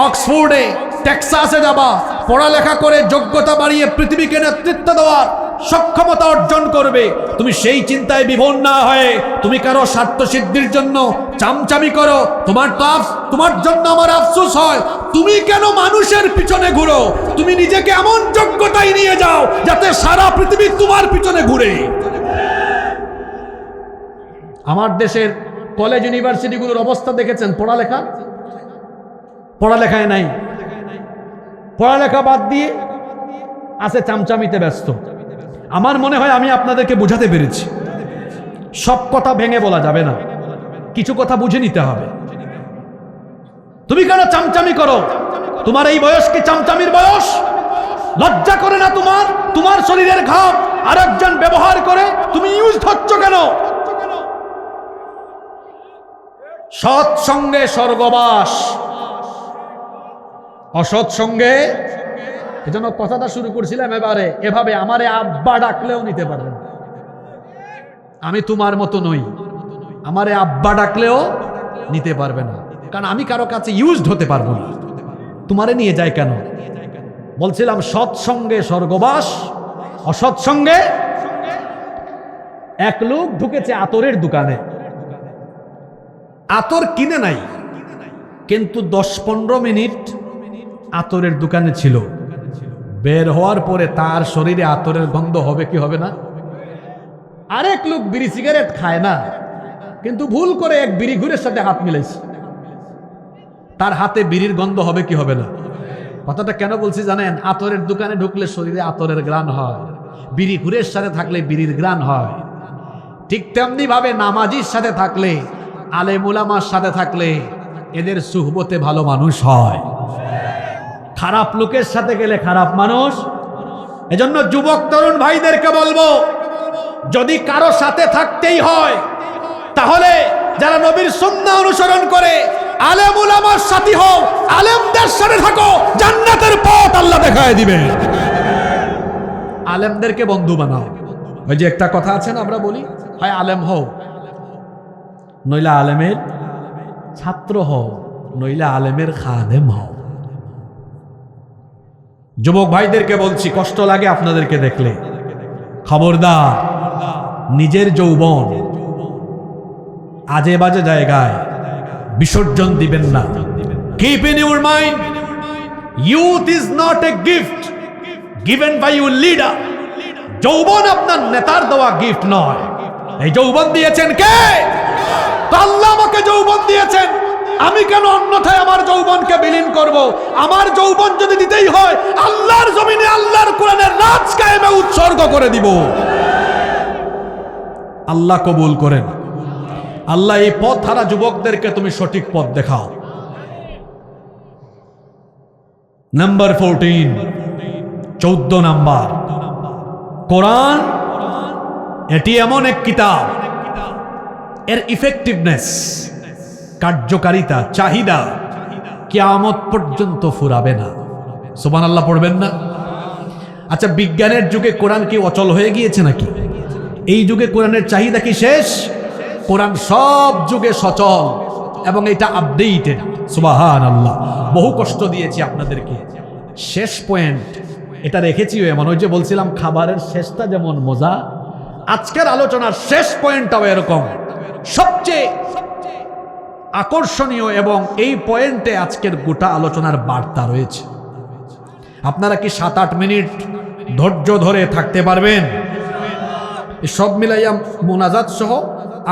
অক্সফোর্ডে টেক্সাসে যাবা, পড়ালেখা করে যোগ্যতা বাড়িয়ে পৃথিবীকে নেতৃত্ব দেওয়ার সক্ষমতা অর্জন করবে। তুমি সেই চিন্তায় বিভোর না হয়ে তুমি কারো স্বার্থ সিদ্ধির জন্য চামচামি করো, তোমার জন্য আমার আফসোস হয়। তুমি কেন মানুষের পিছনে ঘুরো? তুমি নিজেকে এমন যোগ্যতায় নিয়ে যাও যাতে সারা পৃথিবী তোমার পিছনে ঘুরে। আমার দেশের কলেজ ইউনিভার্সিটিগুলোর অবস্থা দেখেছেন? পড়ালেখায় নাই, পড়ালেখা বাদ দিয়ে আছে চামচামিতে ব্যস্ত। আমার মনে হয় আমি আপনাদেরকে বোঝাতে পেরেছি। সব কথা ভেঙে বলা যাবে না, কিছু কথা বুঝে নিতে হবে। তুমি কেন চামচামি করো? তোমার এই বয়স কি চামচামির বয়স? লজ্জা করে না তোমার শরীরের ঘাম আরেকজন ব্যবহার করে তুমি ইউজ হচ্ছ কেন? সৎসঙ্গে স্বর্গবাস, অসৎ সঙ্গে। এজন্য কথাটা শুরু করছিলাম এভাবে আমারে আব্বা ডাকলেও নিতে পারবেন। আমি তোমার মতো নই, আমারে আব্বা ডাকলেও নিতে পারবে না, কারণ আমি কারো কাছে ইউজড হতে পারবো না। তোমারে নিয়ে যায় কেন? বলছিলাম সৎসঙ্গে স্বর্গবাস, অসৎ সঙ্গে। এক লোক ঢুকেছে আতরের দোকানে, আতর কিনে নাই, কিন্তু 10-15 মিনিট আতরের দোকানে ছিল। বের হওয়ার পরে তার শরীরে আতরের গন্ধ হবে কি হবে না? আরেক লোক বিড়ি সিগারেট খায় না, কিন্তু ভুল করে এক বিড়ি ঘুরের সাথে হাত মিলাইছে, তার হাতে বিড়ির গন্ধ হবে কি হবে না? কথাটা কেন বলছি জানেন? আতরের দোকানে ঢুকলে শরীরে আতরের গ্রাণ হয়, বিড়ি ঘুরের সাথে থাকলে বিড়ির গ্রাণ হয়। ঠিক তেমনি ভাবে নামাজির সাথে থাকলে, আলেম উলামার সাথে থাকলে এদের সুহবতে ভালো মানুষ হয়। খারাপ লোকের সাথে গেলে খারাপ মানুষ। এজন্য যুবক তরুণ ভাইদেরকে বলবো, যদি কারো সাথে থাকতেই হয় তাহলে যারা নবীর সুন্নাহ অনুসরণ করে আলেম উলামার সাথী হও, আলেমদের সাথে থাকো, জান্নাতের পথ আল্লাহ দেখায় দিবে। আলেমদেরকে বন্ধু বানাও। ওই যে একটা কথা আছে না, আমরা বলি হয় আলেম হও, নইলে আলেমের ছাত্র হও, নইলে আলেমের খাদেম হও। যুবক ভাইদেরকে বলছি, কষ্ট লাগে আপনাদেরকে দেখলে, খবরদার নিজের যৌবন আজে বাজে জায়গায় বিসর্জন দিবেন না। Keep in your mind, youth is not a gift given by your leader. যৌবন আপনার নেতার দেওয়া গিফট নয়। এই যৌবন দিয়েছেন কে? আল্লাহ আমাকে যৌবন দিয়েছেন, আমি কেন অন্যথায় আমার যৌবনকে বিলীন করব? আমার যৌবন যদি দিতেই হয় আল্লাহর জমিনে আল্লাহর কোরআনের রাজ কায়েমে উৎসর্গ করে দিব। আল্লাহ কবুল করেন। আল্লাহ এই পথ হারা যুবকদেরকে তুমি সঠিক পথ দেখাও। নাম্বার 14, 14 নাম্বার, কোরআন এটি এমন এক কিতাব, এর ইফেক্টিভনেস, কার্যকারিতা, চাহিদা কিয়ামত পর্যন্ত ফুরাবে না। সুবহানাল্লাহ পড়বেন না? আচ্ছা, বিজ্ঞানের যুগে কোরআন কি অচল হয়ে গিয়েছে নাকি? এই যুগে কোরআনের চাহিদা কি শেষ? কোরআন সব যুগে সচল এবং এটা আপডেটেড। সুবহানাল্লাহ। বহু কষ্ট দিয়েছি আপনাদেরকে। শেষ পয়েন্ট এটা রেখেছি এমন, ওই যে বলছিলাম খাবারের শেষটা যেমন মজা, আজকের আলোচনার শেষ পয়েন্টটাও এরকম সবচেয়ে আকর্ষণীয়, এবং এই পয়েন্টে আজকের গোটা আলোচনার বার্তা রয়েছে। আপনারা কি 7-8 মিনিট ধৈর্য ধরে থাকতে পারবেন? সব মিলাইয়া মোনাজাত সহ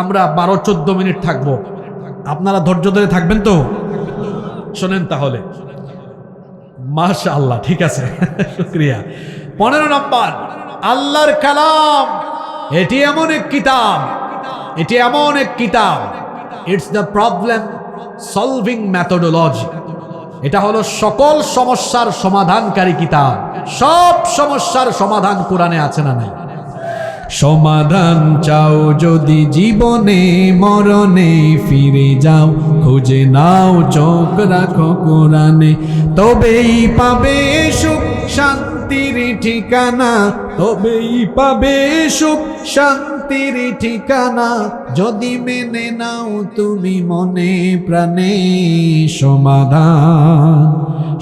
আমরা 12-14 মিনিট থাকব। আপনারা ধৈর্য ধরে থাকবেন তো? শোনেন তাহলে। মাশাআল্লাহ, ঠিক আছে, শুকরিয়া। 15 নম্বর, আল্লাহর কালাম এটি এমন এক কিতাব, এটি এমন এক কিতাব, it's the problem solving methodology. এটা হলো সকল সমস্যার সমাধানকারী কিতাব। সব সমস্যার সমাধান কোরআনে আছে না নাই? সমাধান চাও যদি জীবনে মরণে, ফিরে যাও খুঁজে নাও চোখ রাখো কোরআনে, তবেই পাবে সুখ শান্তির ঠিকানা, তবেই পাবে সুখ শান্তি শান্তির ঠিকানা, যদি মেনে নাও তুমি মনে প্রাণে সমাধান।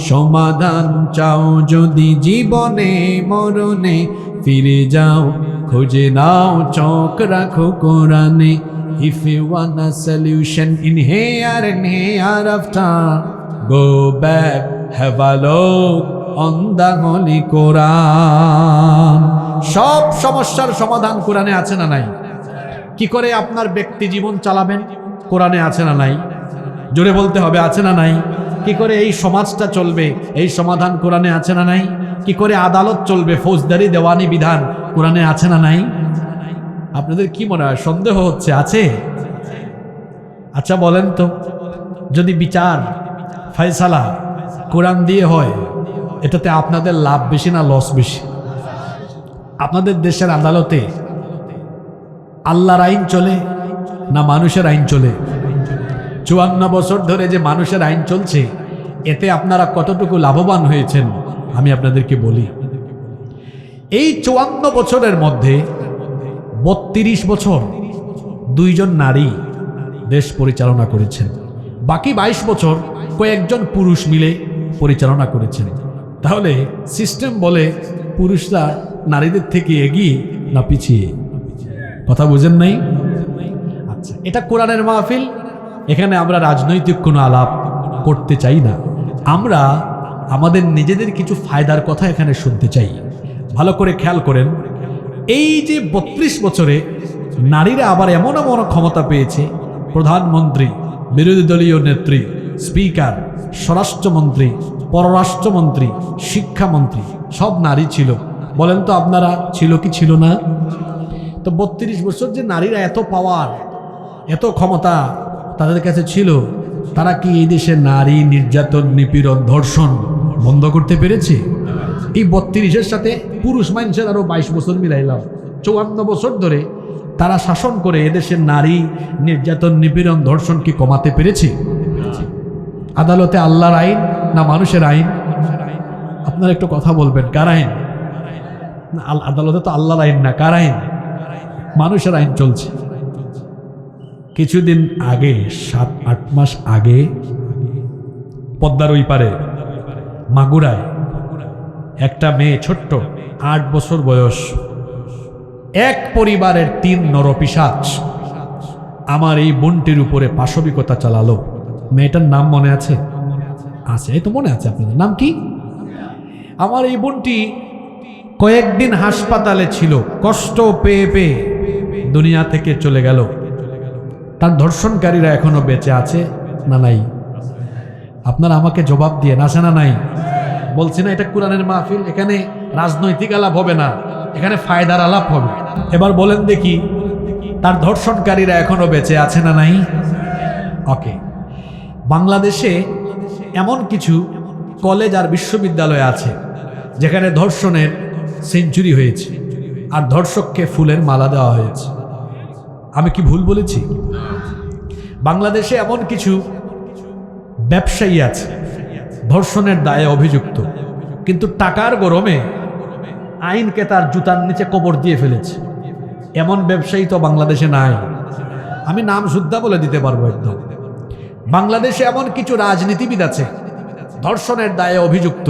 সমাধান চাও যদি জীবনে মরণে, ফিরে যাও খুঁজে নাও চোখ রাখো কোরআনে। If you want a solution in here and hereafter, go back, have a look on the Holy Quran. সব সমস্যার সমাধান কোরআনে আছে না নাই? কি করে আপনার ব্যক্তি জীবন চালাবেন, কোরআনে আছে না নাই? জোরে বলতে হবে, আছে না নাই? কি করে এই সমাজটা চলবে, এই সমাধান কোরআনে আছে না নাই? কি করে আদালত চলবে, ফৌজদারি দেওয়ানি বিধান কোরআনে আছে না নাই? আপনাদের কি মনে হয়, সন্দেহ হচ্ছে আছে? আচ্ছা বলেন তো, যদি বিচার ফয়সালা কোরআন দিয়ে হয়, এটাতে আপনাদের লাভ বেশি না লস বেশি? আপনাদের দেশের আদালতে আল্লাহর আইন চলে না মানুষের আইন চলে? 54 বছর ধরে যে মানুষের আইন চলছে, এতে আপনারা কতটুকু লাভবান হয়েছেন আমি আপনাদেরকে বলি। এই 54 বছরের মধ্যে 32 বছর 2 জন নারী দেশ পরিচালনা করেছেন, বাকি 22 বছর কয়েকজন পুরুষ মিলে পরিচালনা করেছেন। তাহলে সিস্টেম বলে পুরুষরা নারীদের থেকে এগিয়ে না পিছিয়ে? কথা বুঝেন নাই? আচ্ছা, এটা কোরআনের মাহফিল, এখানে আমরা রাজনৈতিক কোনো আলাপ করতে চাই না। আমরা আমাদের নিজেদের কিছু ফায়দার কথা এখানে শুনতে চাই। ভালো করে খেয়াল করেন, এই যে 32 বছরে নারীরা আবার এমন এমন ক্ষমতা পেয়েছে, প্রধানমন্ত্রী, বিরোধী দলীয় নেত্রী, স্পিকার, স্বরাষ্ট্রমন্ত্রী, পররাষ্ট্রমন্ত্রী, শিক্ষামন্ত্রী সব নারী ছিল। বলেন তো আপনারা, ছিল কি ছিল না? তো 32 বছর যে নারীরা এত পাওয়ার, এত ক্ষমতা তাদের কাছে ছিল, তারা কি এই দেশে নারী নির্যাতন, নিপীড়ন, ধর্ষণ বন্ধ করতে পেরেছে? এই 32-এর সাথে পুরুষ মানুষের আরো 22 বছর মিলাইলাম, 54 বছর ধরে তারা শাসন করে এদেশের নারী নির্যাতন, নিপীড়ন, ধর্ষণ কি কমাতে পেরেছে? আদালতে আল্লাহর আইন না মানুষের আইন? আপনারা একটু কথা বলবেন, কার আইন? আদালতে তো আল্লাহর আইন না, কার আইন? মানুষের আইন চলছে। কিছুদিন আগে, 7-8 মাস আগে, পদ্মার ওই পারে মাগুরায় একটা মেয়ে, ছোট্ট 8 বছর বয়স, এক পরিবারের 3 নরপিশাচ আমার এই বোনটির উপরে পাশবিকতা চালালো। মেয়েটার নাম মনে আছে? আছে, এই তো মনে আছে। আপনাদের নাম কি? আমার এই বোনটি কয়েকদিন হাসপাতালে ছিল, কষ্ট পেয়ে পেয়ে দুনিয়া থেকে চলে গেল। তার ধর্ষণকারীরা এখনো বেঁচে আছে না নাই? আপনারা আমাকে জবাব দিয়ে, আছে না নাই? বলছি না এটা কোরআনের মাহফিল, এখানে রাজনৈতিক আলাপ হবে না, এখানে ফায়দার আলাপ হবে। এবার বলেন দেখি, তার ধর্ষণকারীরা এখনো বেঁচে আছে না নাই? ওকে, বাংলাদেশে এমন কিছু কলেজ আর বিশ্ববিদ্যালয় আছে যেখানে ধর্ষণের সেঞ্চুরি হয়েছে আর ধর্ষককে ফুলের মালা দেওয়া হয়েছে। আমি কি ভুল বলেছি? বাংলাদেশে এমন কিছু ব্যবসায়ী আছে ধর্ষণের দায়ে অভিযুক্ত, কিন্তু টাকার গরমে আইনকে তার জুতার নিচে কবর দিয়ে ফেলেছে। এমন ব্যবসায়ী তো বাংলাদেশে নাই। আমি নাম শুদ্ধা বলে দিতে পারবো একদম। বাংলাদেশে এমন কিছু রাজনীতিবিদ আছে ধর্ষণের দায়ে অভিযুক্ত,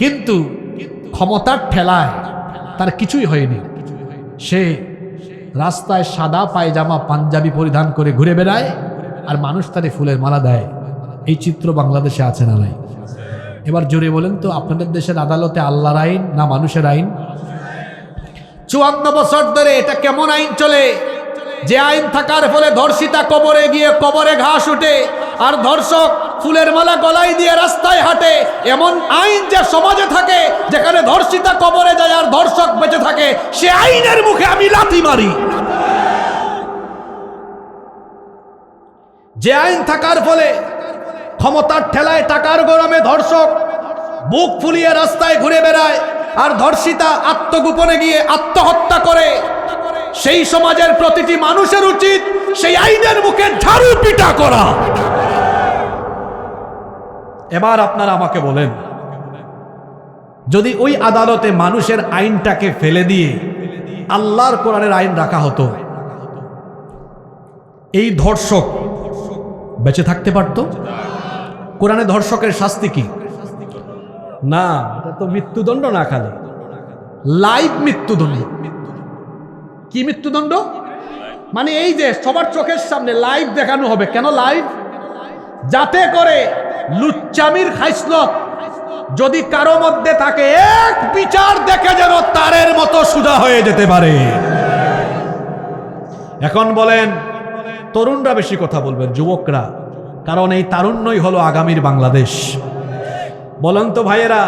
কিন্তু ক্ষমতার ঠেলায় তার কিছুই হয়নি। সে রাস্তায় সাদা পায়জামা পাঞ্জাবি পরিধান করে ঘুরে বেড়ায় আর মানুষ তারে ফুলের মালা দেয়। এই চিত্র বাংলাদেশে আছে না নাই? এবার জোরে বলেন তো, আপনাদের দেশের আদালতে আল্লাহর আইন না মানুষের আইন? 54 বছর ধরে এটা কেমন আইন চলে, যে আইন থাকার ফলে ধর্ষিতা কবরে গিয়ে কবরে ঘাস উঠে আর ধর্ষক ফুলের মালা গলায় দিয়ে রাস্তায় হাঁটে। এমন আইন যে সমাজে থাকে, যেখানে ধর্ষিতা কবরে যায় আর ধর্ষক বেঁচে থাকে, সে আইনের মুখে আমি লাথি মারি। যে আইন থাকার ফলে ক্ষমতার ঠেলায় টাকার গরমে ধর্ষক বুক ফুলিয়ে রাস্তায় ঘুরে বেড়ায় আর ধর্ষিতা আত্মগোপনে গিয়ে আত্মহত্যা করে, সেই সমাজের প্রতিটি মানুষের উচিত সেই আইনের মুখে ঝাড়ু পিটা করা। এবার আপনারা আমাকে বলেন, যদি ওই আদালতে মানুষের আইনটাকে ফেলে দিয়ে আল্লাহর কোরআনের আইন রাখা হতো, এই ধর্ষক বেঁচে থাকতে পারত? কোরআনে ধর্ষকের শাস্তি কি? না, এটা তো মৃত্যুদণ্ড না, খালি লাইভ মৃত্যুদণ্ড। কি মৃত্যুদণ্ড? মানে এই যে সবার চোখের সামনে লাইভ দেখানো হবে। কেন লাইভ? যাতে করে লুচ্চামির খাইসলত যদি কারো মধ্যে থাকে, এক বিচার দেখে যেন তারের মতো সোজা হয়ে যেতে পারে। এখন বলেন, তরুণরা বেশি কথা বলবেন, যুবকরা, কারণ এই তারুণ্যই হলো আগামীর বাংলাদেশ। বলেন তো ভাইয়েরা,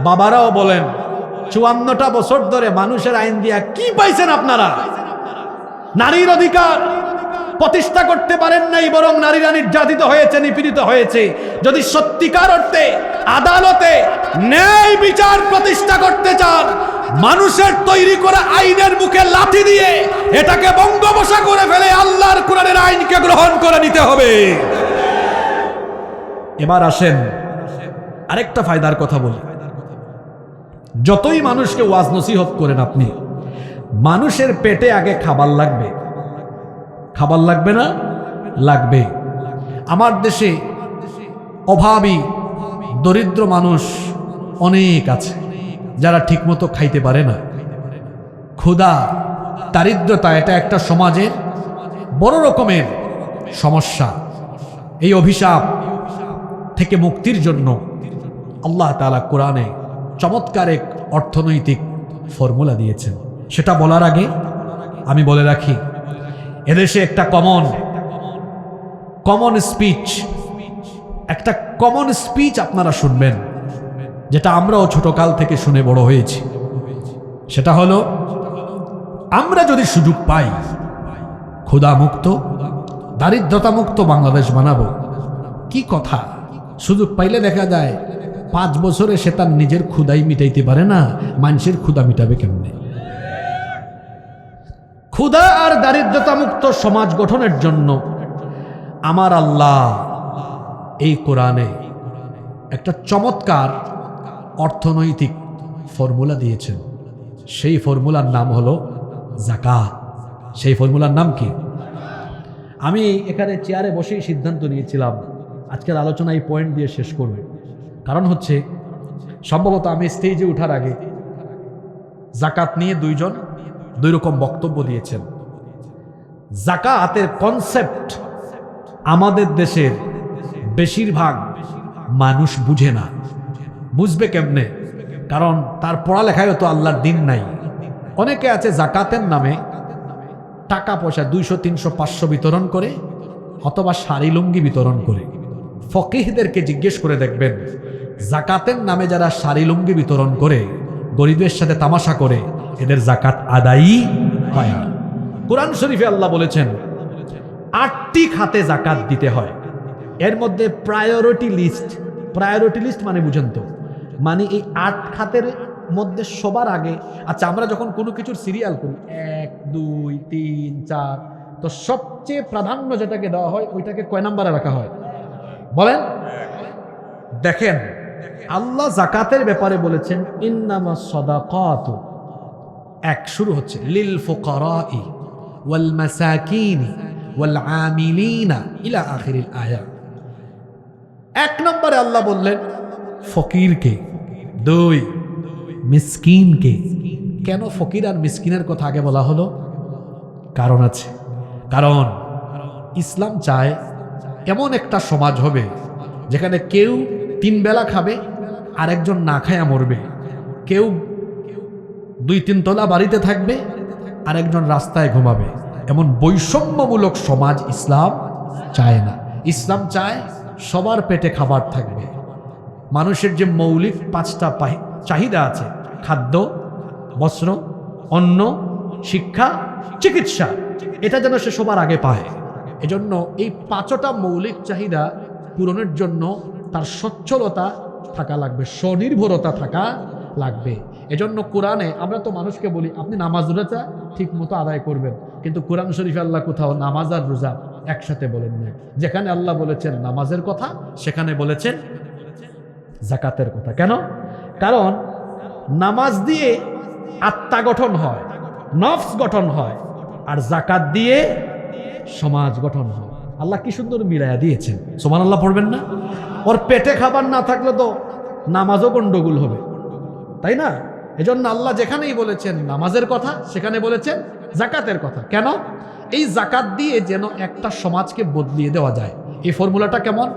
বাবারাও বলেন, 54টা বছর ধরে মানুষের আইন দিয়া কি পাইছেন আপনারা? নারীর অধিকার প্রতিষ্ঠা করতে পারেন নাই, বরং নারীরা নির্যাতিত হয়েছে, নিপীড়িত হয়েছে। যদি সত্যিকার অর্থে আদালতে ন্যায় বিচার প্রতিষ্ঠা করতে চান, মানুষের তৈরি করা আইনের মুখে লাথি দিয়ে এটাকে বঙ্গোপসা করে ফেলে আল্লাহর কোরআনের আইনকে গ্রহণ করে নিতে হবে। এবার আসেন আরেকটা ফায়দার কথা বলি। যতই মানুষকে ওয়াজ নসিহত করেন আপনি, মানুষের পেটে আগে খাবার লাগবে। খাবার লাগবে না? লাগবে। আমার দেশে অভাবী দরিদ্র মানুষ অনেক আছে যারা ঠিকমতো খাইতে পারে না। ক্ষুধা, দারিদ্রতা, এটা একটা সমাজের বড় রকমের সমস্যা। এই অভিশাপ থেকে মুক্তির জন্য আল্লাহ তাআলা কোরআনে চমৎকার এক অর্থনৈতিক ফর্মুলা দিয়েছেন। সেটা বলার আগে আমি বলে রাখি, এদেশে একটা কমন স্পিচ আপনারা শুনবেন, যেটা আমরাও ছোটকাল থেকে শুনে বড় হয়েছি। সেটা হলো, আমরা যদি সুযোগ পাই ক্ষুধা মুক্ত, দারিদ্রতা মুক্ত বাংলাদেশ বানাবো। কি কথা! সুযোগ পাইলে দেখা যায় 5 বছরে সে তার নিজের ক্ষুধাই মিটাইতে পারে না, মানুষের ক্ষুধা মিটাবে কেমনে? ক্ষুধা আর দারিদ্রতা মুক্ত সমাজ গঠনের জন্য আমার আল্লাহ এই কোরআনে একটা চমৎকার অর্থনৈতিক ফর্মুলা দিয়েছেন। সেই ফর্মুলার নাম হলো যাকাত। সেই ফর্মুলার নাম কি? আমি এখানে চেয়ারে বসেই সিদ্ধান্ত নিয়েছিলাম আজকের আলোচনা এই পয়েন্ট দিয়ে শেষ করবে। কারণ হচ্ছে, সম্ভবত আমি স্টেজে ওঠার আগে যাকাত নিয়ে দুই রকম বক্তব্য দিয়েছেন। যাকাতের কনসেপ্ট আমাদের দেশের বেশিরভাগ মানুষ বুঝে না। বুঝবে কেমনে? কারণ তার পড়ালেখায় তো আল্লাহর দিন নাই। অনেকে আছে যাকাতের নামে টাকা পয়সা 200, 300, 500 বিতরণ করে, অথবা শাড়ি লুঙ্গি বিতরণ করে। ফকিহদেরকে জিজ্ঞেস করে দেখবেন, যাকাতের নামে যারা শাড়ি লুঙ্গি বিতরণ করে, গরিবের সাথে তামাশা করে, এদের যাকাত আদায়ই হয় না। কোরআন শরীফে আল্লাহ বলেছেন 8টি খাতে যাকাত দিতে হয়। এর মধ্যে প্রায়োরিটি লিস্ট মানে বুঝেন তো, মানে এই 8 খাতের মধ্যে সবার আগে, আচ্ছা আমরা যখন কোনো কিছুর সিরিয়াল করি 1, 2, 3, 4, তো সবচেয়ে প্রাধান্য যেটাকে দেওয়া হয় ওইটাকে কয় নাম্বারে রাখা হয় বলেন? দেখেন, আল্লাহ যাকাতের ব্যাপারে বলেছেন ইন্নামাস সাদাকাতু, শুরু হচ্ছে লিল ফুকারাই ওয়াল মাসাকিনি ওয়াল আমিলিনা ইলা আখিরিল আয়াত। 1 নম্বরে আল্লাহ বললেন ফকিরকে, 2 মিসকিনকে। কেন ফকির আর মিসকিনের কথা আগে বলা হলো? কারণ আছে। কারণ ইসলাম চায় এমন একটা সমাজ হবে যেখানে কেউ 3 বেলা খাবে আর একজন না খায়া মরবে, কেউ 2-3 তলা বাড়িতে থাকবে আর একজন রাস্তায় ঘুমাবে। এমন বৈষম্যমূলক সমাজ ইসলাম চায় না। ইসলাম চায় সবার পেটে খাবার থাকবে। মানুষের যে মৌলিক 5টা চাহিদা আছে, খাদ্য, বস্ত্র, অন্ন, শিক্ষা, চিকিৎসা, এটা যেন সে সবার আগে পায়। এজন্য এই 5টা মৌলিক চাহিদা পূরণের জন্য তার সচ্ছলতা থাকা লাগবে, স্বনির্ভরতা থাকা লাগবে। এজন্য কোরআনে আমরা তো মানুষকে বলি আপনি নামাজ রোজা ঠিক মতো আদায় করবেন, কিন্তু কোরআন শরীফে আল্লাহ কোথাও নামাজ আর রোজা একসাথে বলেন না। যেখানে আল্লাহ বলেছেন নামাজের কথা, সেখানে বলেছেন যাকাতের কথা। কেন? কারণ নামাজ দিয়ে আত্মা গঠন হয়, নফস গঠন হয়, আর জাকাত দিয়ে সমাজ গঠন হয়। আল্লাহ কি সুন্দর মিলাইয়া দিয়েছেন। সুবহানাল্লাহ পড়বেন না? ওর পেটে খাবার না থাকলে তো নামাজও গন্ডগোল হবে, তাই না? এজন্য আল্লাহ যেখানেই বলেছেন নামাজের কথা, সেখানে বলেছেন জাকাতের কথা। কেন? এই জাকাত দিয়ে যেন একটা সমাজকে বদলিয়ে দেওয়া যায়। এই ফর্মুলাটা কেমন?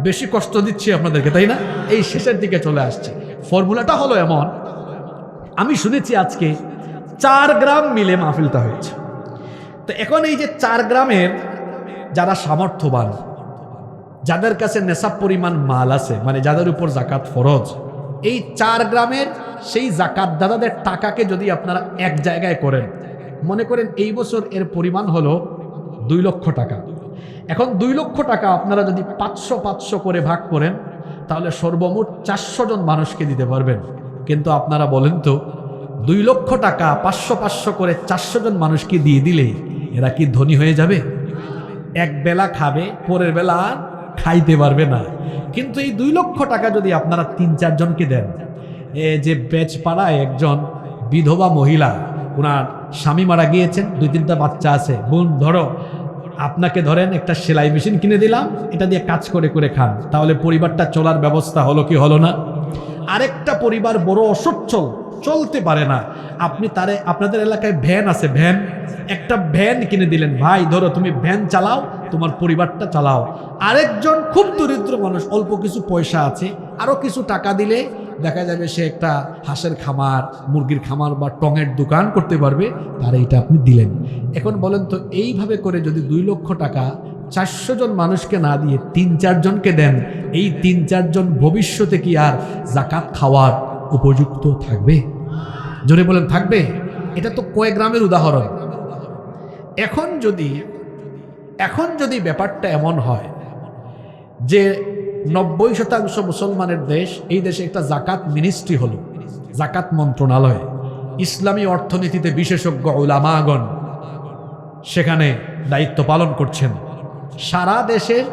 বেশি কষ্ট দিচ্ছি আপনাদেরকে, তাই না? এই শেষের দিকে চলে আসছে। ফর্মুলাটা হলো এমন, আমি শুনেছি আজকে 4 গ্রাম মিলে মাহফিলটা হয়েছে। তো এখন এই যে 4 গ্রামের যারা সামর্থ্যবান, যাদের কাছে নেশাব পরিমাণ মাল আছে, মানে যাদের উপর জাকাত ফরজ, এই 4 গ্রামের সেই জাকাত দাদাদের টাকাকে যদি আপনারা এক জায়গায় করেন, মনে করেন এই বছর এর পরিমাণ হলো 2 লক্ষ টাকা। এখন 2 লক্ষ টাকা আপনারা যদি 500 করে ভাগ করেন, তাহলে সর্বমোট 400 জন মানুষকে দিতে পারবেন। কিন্তু আপনারা বলেন তো, 2 লক্ষ টাকা 500 করে 400 জন মানুষকে দিয়ে দিলে এরা কি ধনী হয়ে যাবে? এক বেলা খাবে, পরের বেলা আর খাইতে পারবে না। কিন্তু এই 2 লক্ষ টাকা যদি আপনারা 3-4 জনকে দেন, যে বেচপাড়ায় একজন বিধবা মহিলা, ওনার স্বামী মারা গিয়েছেন, 2-3টা বাচ্চা আছে, বোন ধরো আপনাকে ধরেন একটা সেলাই মেশিন কিনে দিলাম, এটা দিয়ে কাজ করে করে খান, তাহলে পরিবারটা চলার ব্যবস্থা হলো কি হলো না? আরেকটা পরিবার বড় অসচ্ছল, চলতে পারে না, আপনি তারে, আপনাদের এলাকায় ভ্যান আছে, ভ্যান, একটা ভ্যান কিনে দিলেন, ভাই ধরো তুমি ভ্যান চালাও, তোমার পরিবারটা চালাও। আরেকজন খুব দরিদ্র মানুষ, অল্প কিছু পয়সা আছে, আরো কিছু টাকা দিলে দেখা যাবে সে একটা হাঁসের খামার, মুরগির খামার বা টঙের দোকান করতে পারবে, তার এইটা আপনি দিলেন। এখন বলেন তো, এইভাবে করে যদি 2 লক্ষ টাকা 400 জন মানুষকে না দিয়ে 3-4 জনকে দেন, এই 3-4 জন ভবিষ্যতে কি আর জাকাত খাওয়ার উপযুক্ত থাকবে? জোরে বলেন থাকবে? এটা তো কয়েক গ্রামের উদাহরণ। এখন যদি ব্যাপারটা এমন হয় যে 90% মুসলমানের দেশ, এই দেশে একটা জাকাত মিনিস্ট্রি হলো, জাকাত মন্ত্রণালয়, ইসলামী অর্থনীতিতে বিশেষজ্ঞ উলামাগণ সেখানে দায়িত্ব পালন করছেন। সারা দেশের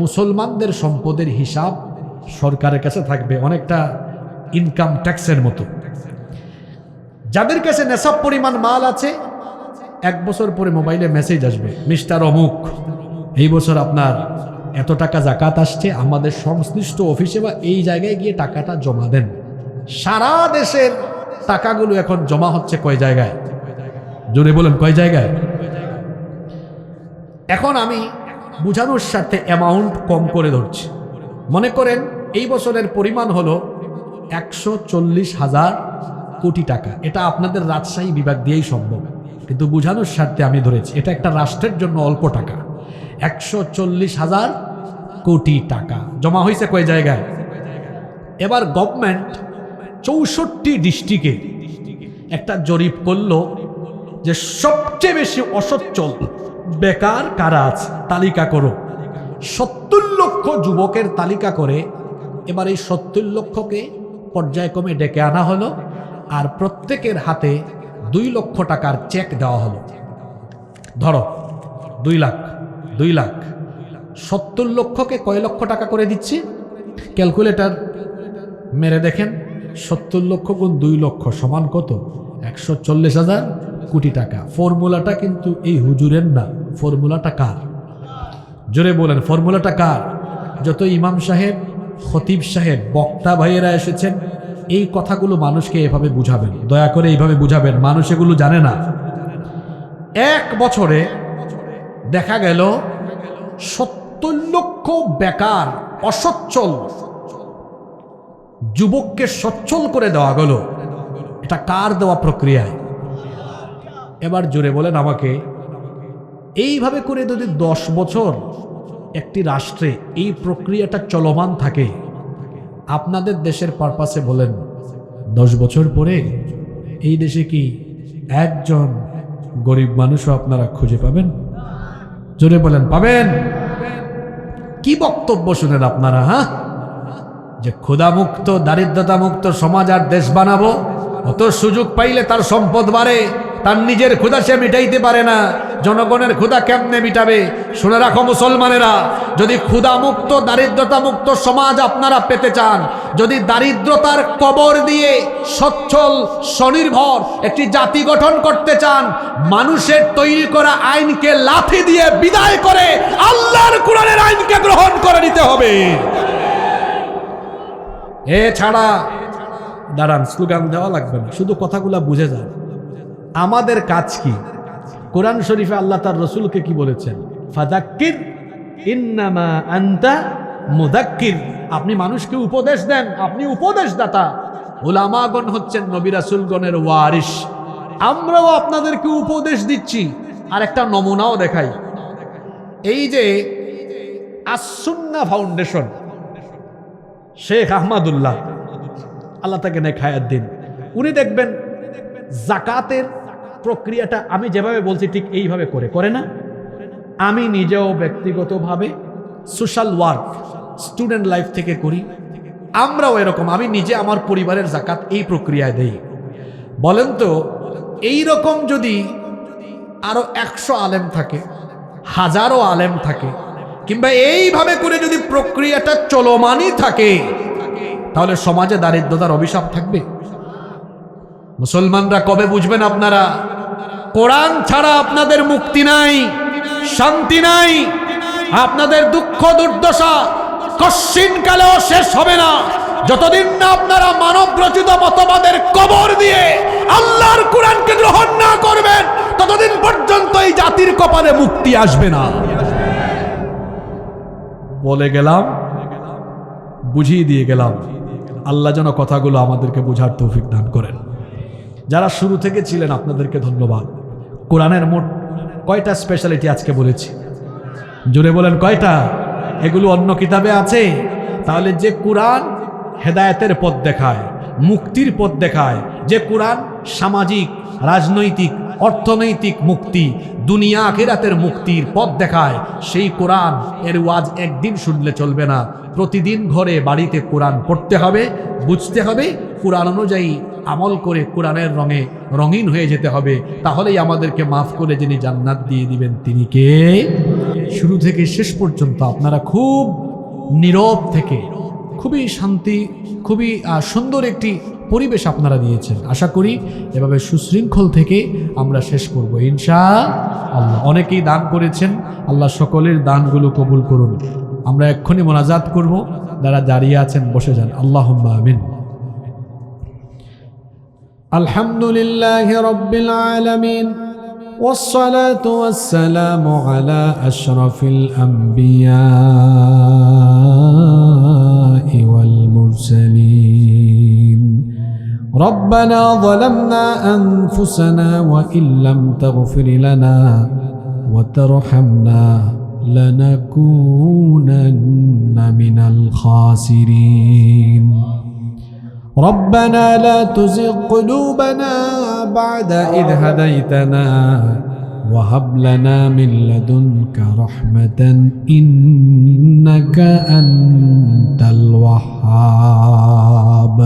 মুসলমানদের সম্পদের হিসাব সরকারের কাছে থাকবে, অনেকটা ইনকাম ট্যাক্সের মতো। যাদের কাছে নেশাব পরিমাণ মাল আছে, 1 বছর পরে মোবাইলে মেসেজ আসবে, মিস্টার অমুক, এই বছর আপনার এত টাকা জাকাত আসছে, আমাদের সংশ্লিষ্ট অফিসে বা এই জায়গায় গিয়ে টাকাটা জমা দেন। সারা দেশের টাকাগুলো এখন জমা হচ্ছে কয় জায়গায়? জোরে বলেন কয় জায়গায়? এখন আমি বুঝানোর স্বার্থে অ্যামাউন্ট কম করে ধরছি। মনে করেন এই বছরের পরিমাণ হলো 140,000 কোটি টাকা। এটা আপনাদের রাজশাহী বিভাগ দিয়েই সম্ভব, কিন্তু বুঝানোর স্বার্থে আমি ধরেছি, এটা একটা রাষ্ট্রের জন্য অল্প টাকা। 140,000 কোটি টাকা জমা হয়েছে কয় জায়গায়? এবার গভর্নমেন্ট 64 ডিস্ট্রিক্টে একটা জরিপ করলো যে সবচেয়ে বেশি অসচ্ছল বেকার কারা আছে, তালিকা করো। 70 লক্ষ যুবকের তালিকা করে এবার এই 70 লক্ষকে পর্যায়ক্রমে ডেকে আনা হলো, আর প্রত্যেকের হাতে 2 লক্ষ টাকার চেক দেওয়া হলো। ধরো 2 লাখ, 70 লক্ষকে কয় লক্ষ টাকা করে দিচ্ছি? ক্যালকুলেটর মেরে দেখেন, 70 লক্ষ গুণ 2 লক্ষ সমান কত? 140,000 কোটি টাকা। ফর্মুলাটা কিন্তু এই হুজুরের না, ফর্মুলাটা কার? জোরে বলেন, ফর্মুলাটা কার? যত ইমাম সাহেব, খতিব সাহেব, বক্তা ভাইয়েরা এসেছেন, এই কথাগুলো মানুষকে এভাবে বুঝাবেন, দয়া করে এইভাবে বুঝাবেন, মানুষ এগুলো জানে না। 1 বছরে দেখা গেল 70 লক্ষ বেকার অসচ্ছল যুবককে সচ্ছল করে দেওয়া গেল। এটা কার দেওয়া প্রক্রিয়ায়? এবার জোরে বলেন আমাকে, এইভাবে করে যদি 10 বছর একটি রাষ্ট্রে এই প্রক্রিয়াটা চলমান থাকে, আপনাদের দেশের পারপাসে বলেন 10 বছর পরে এই দেশে কি একজন গরিব মানুষও আপনারা খুঁজে পাবেন? জোরে বলেন, পাবেন? কি বক্তব্য শুনেন আপনারা? হ্যাঁ, যে ক্ষুধামুক্ত, দারিদ্রতা মুক্ত সমাজ আর দেশ বানাবো, অত সুযোগ পাইলে তার সম্পদ বাড়ে, তার নিজের ক্ষুধা সে মিটাইতে পারে না, জনগণের ক্ষুধা কেমনে মিটাবে? শুনে রাখো মুসলমানেরা, যদি ক্ষুধা মুক্ত দারিদ্রতা মুক্ত সমাজ আপনারা পেতে চান, যদি দারিদ্রতার কবর দিয়ে সচ্ছল স্বনির্ভর একটি জাতি গঠন করতে চান, মানুষের তৈরি করা আইনকে লাথি দিয়ে বিদায় করে আল্লাহর কোরআনের আইনকে গ্রহণ করে নিতে হবে। এছাড়া দাঁড়ান, স্লোগান দেওয়া লাগবে না, শুধু কথাগুলা বুঝে যান। আমাদের কাজ কি? কোরআন শরীফে আল্লাহ তার রসুলকে কি বলেছেন? ফাযাক্কির ইন্নামা আনতা মুযাক্কির। আপনি মানুষকে উপদেশ দেন, আপনি উপদেশদাতা। উলামাগণ হচ্ছেন নবী রাসূলগণের ওয়ারিস। আমরাও আপনাদেরকে উপদেশ দিচ্ছি। আর একটা নমুনাও দেখাই। এই যে আস-সুন্নাহ ফাউন্ডেশন, শেখ আহমদুল্লাহ, আল্লাহ তাকে নেক হায়াত দিন, উনি দেখবেন জাকাতের প্রক্রিয়াটা আমি যেভাবে বলছি ঠিক এইভাবে করে না? আমি নিজেও ব্যক্তিগতভাবে সোশ্যাল ওয়ার্ক স্টুডেন্ট লাইফ থেকে করি, আমরাও এরকম। আমি নিজে আমার পরিবারের জাকাত এই প্রক্রিয়ায় দেই। বলেন তো, এই রকম যদি আরো 100 আলেম থাকে, হাজারো আলেম থাকে, কিংবা এইভাবে করে যদি প্রক্রিয়াটা চলমানই থাকে, তাহলে সমাজে দারিদ্রতার অভিশাপ থাকবে? মুসলমানরা কবে বুঝবেন আপনারা কোরআন ছাড়া আপনাদের মুক্তি নাই, শান্তি নাই, আপনাদের দুঃখ দুর্দশা কশ্চিন কালেও শেষ হবে না যতদিন না আপনারা মানব রচিত মতবাদের কবর দিয়ে আল্লাহর কোরআনকে গ্রহণ না করবেন, ততদিন পর্যন্ত এই জাতির কপালে মুক্তি আসবে না। বলে গেলাম, বুঝিয়ে দিয়ে গেলাম। আল্লাহ যেন কথাগুলো আমাদেরকে বোঝার তৌফিক দান করেন। যারা শুরু থেকে ছিলেন আপনাদেরকে ধন্যবাদ। কোরআনের মোট কয়টা স্পেশালিটি আজকে বলেছি? জোরে বলেন কয়টা? এগুলো অন্য কিতাবে আছে? তাহলে যে কোরআন হেদায়েতের পথ দেখায়, মুক্তির পথ দেখায়, যে কোরআন সামাজিক, রাজনৈতিক, অর্থনৈতিক মুক্তি, দুনিয়া আখিরাতের মুক্তির পথ দেখায়, সেই কোরআন এর ওয়াজ একদিন শুনলে চলবে না। প্রতিদিন ঘরে বাড়িতে কোরআন পড়তে হবে, বুঝতে হবে, কোরআন অনুযায়ী আমল করে কোরআনের রঙে রঙিন হয়ে যেতে হবে। তাহলেই আমাদেরকে মাফ করে যিনি জান্নাত দিয়ে দিবেন তিনি কে? শুরু থেকে শেষ পর্যন্ত আপনারা খুব নীরব থেকে খুবই শান্তি, খুবই সুন্দর একটি পরিবেশ আপনারা দিয়েছেন। আশা করি এভাবে সুশৃঙ্খল থেকে আমরা শেষ করব ইনশাআল্লাহ। অনেকেই দান করেছেন, আল্লাহ সকলের দানগুলো কবুল করুন। আমরা এক্ষুনি মোনাজাত করব, যারা দাঁড়িয়ে আছেন বসে যান। আল্লাহুম্মা আমিন। আলহামদুলিল্লাহি রাব্বিল আলামিন والصلاة والسلام على أشرف الأنبياء والمرسلين. ربنا ظلمنا أنفسنا وإن لم تغفر لنا وترحمنا لنكونن من الخاسرين. ربنا لا تزغ قلوبنا بعد إذ هديتنا وهب لنا من لدنك رحمة إنك أنت الوهاب.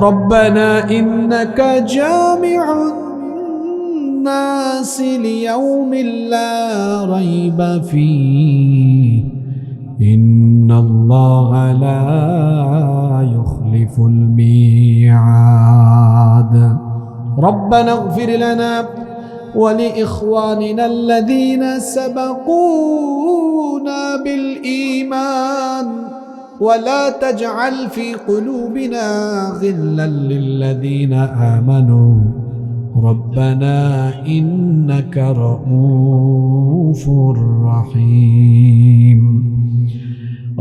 ربنا إنك جامع الناس ليوم لا ريب فيه إن الله لا يخلف الميعاد. ربنا اغفر لنا ولإخواننا الذين سبقونا بالإيمان ولا تجعل في قلوبنا غلا للذين آمنوا ربنا إنك رؤوف رحيم.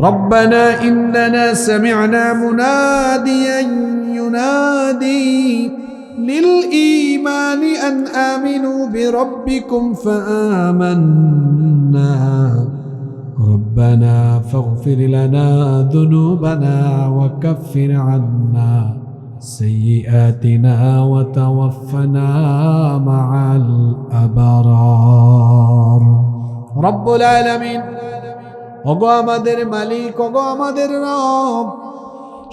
ربنا إننا سمعنا مناديا ينادي للإيمان أن آمنوا بربكم فآمنا ربنا فاغفر لنا ذنوبنا وكفر عنا سيئاتنا وتوفنا مع الأبرار. رب العالمين ওগো আমাদের মালিক, ওগো আমাদের রব,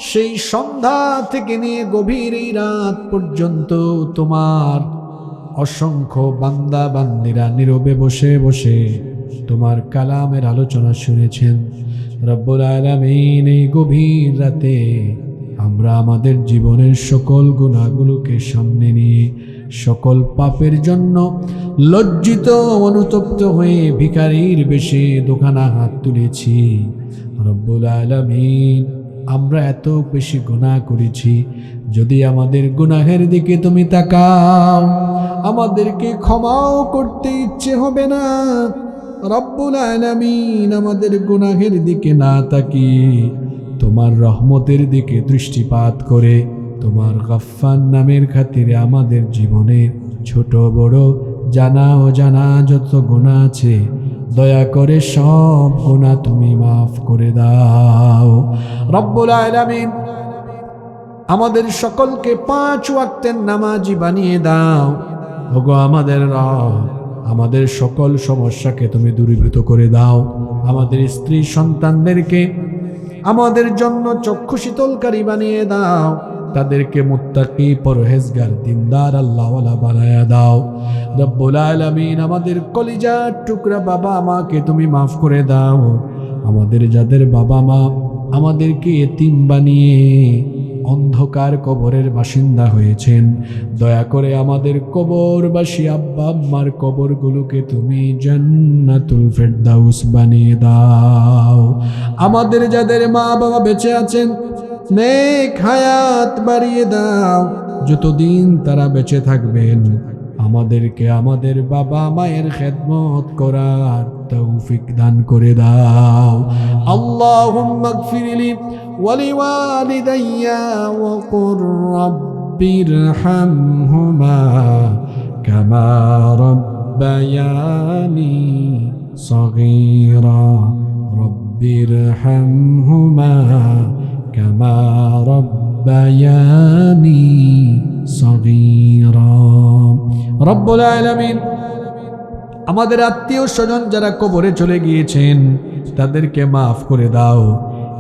সেই সন্ধ্যা থেকে নিয়ে গভীর এই রাত পর্যন্ত তোমার অসংখ্য বান্দা বান্দিরা নীরবে বসে বসে তোমার কালামের আলোচনা শুনেছেন। রব্বুল আলামিন, এই গভীর রাতে আমরা আমাদের জীবনের সকল গুনাহগুলোকে সামনে নিয়ে সকল পাপের জন্য লজ্জিত অনুতপ্ত হয়ে ভিখারির বেশে দোকানা হাত তুলেছি। রব্বুল আলামিন, আমরা এত বেশি গুনাহ করেছি, যদি আমাদের গুনাহের দিকে তুমি তাকাও, আমাদেরকে ক্ষমাও করতে ইচ্ছে হবে না। রব্বুল আলামিন, আমাদের গুনাহের দিকে না তাকিয়ে তোমার রহমতের দিকে দৃষ্টিপাত করে তোমার গফফার নামের খাতিরে আমাদের জীবনের ছোট বড় জানা ও জানা যত গুনাহ আছে দয়া করে সব গুনাহ তুমি মাফ করে দাও। রব্বুল আলামিন, আমাদের সকলকে 5 ওয়াক্তের নামাজি বানিয়ে দাও। ওগো আমাদের রব, আমাদের সকল সমস্যাকে তুমি দূরীভূত করে দাও। আমাদের স্ত্রী সন্তানদেরকে আমাদের জন্য চক্ষু শীতলকারী বানিয়ে দাও। তাদেরকে মুত্তাকি, পরহেজগার, দিনদার, আল্লাহওয়ালা বানায়া দাও। রব্বুল আলামিন, আমাদের কলিজার টুকরা বাবা মাকে তুমি মাফ করে দাও। আমাদের যাদের বাবা মা আমাদেরকে এতিম বানিয়ে অন্ধকার কবরের বাসিন্দা হয়েছেন, দয়া করে আমাদের কবরবাসী আব্বা আম্মার কবরগুলোকে তুমি জান্নাতুল ফেরদাউস বানিয়ে দাও। আমাদের যাদের মা বাবা বেঁচে আছেন, নেক হায়াত বাড়িয়ে দাও। যতদিন তারা বেঁচে থাকবেন আমাদেরকে আমাদের বাবা মায়ের খেদমত করার তৌফিক দান করে দাও। আল্লাহুম্মা গফিরলি ওয়া লিওয়ালিদাইয়া ওয়া কুর রাব্বিরহামহুমা কামা রাব্বায়ানি সগীরা। রাব্বিরহামহুমা কামা রাব্বায়ানি সগীরা। রব্বুল আলামিন, আমাদের আত্মীয় স্বজন যারা কবরে চলে গিয়েছেন তাদেরকে মাফ করে দাও।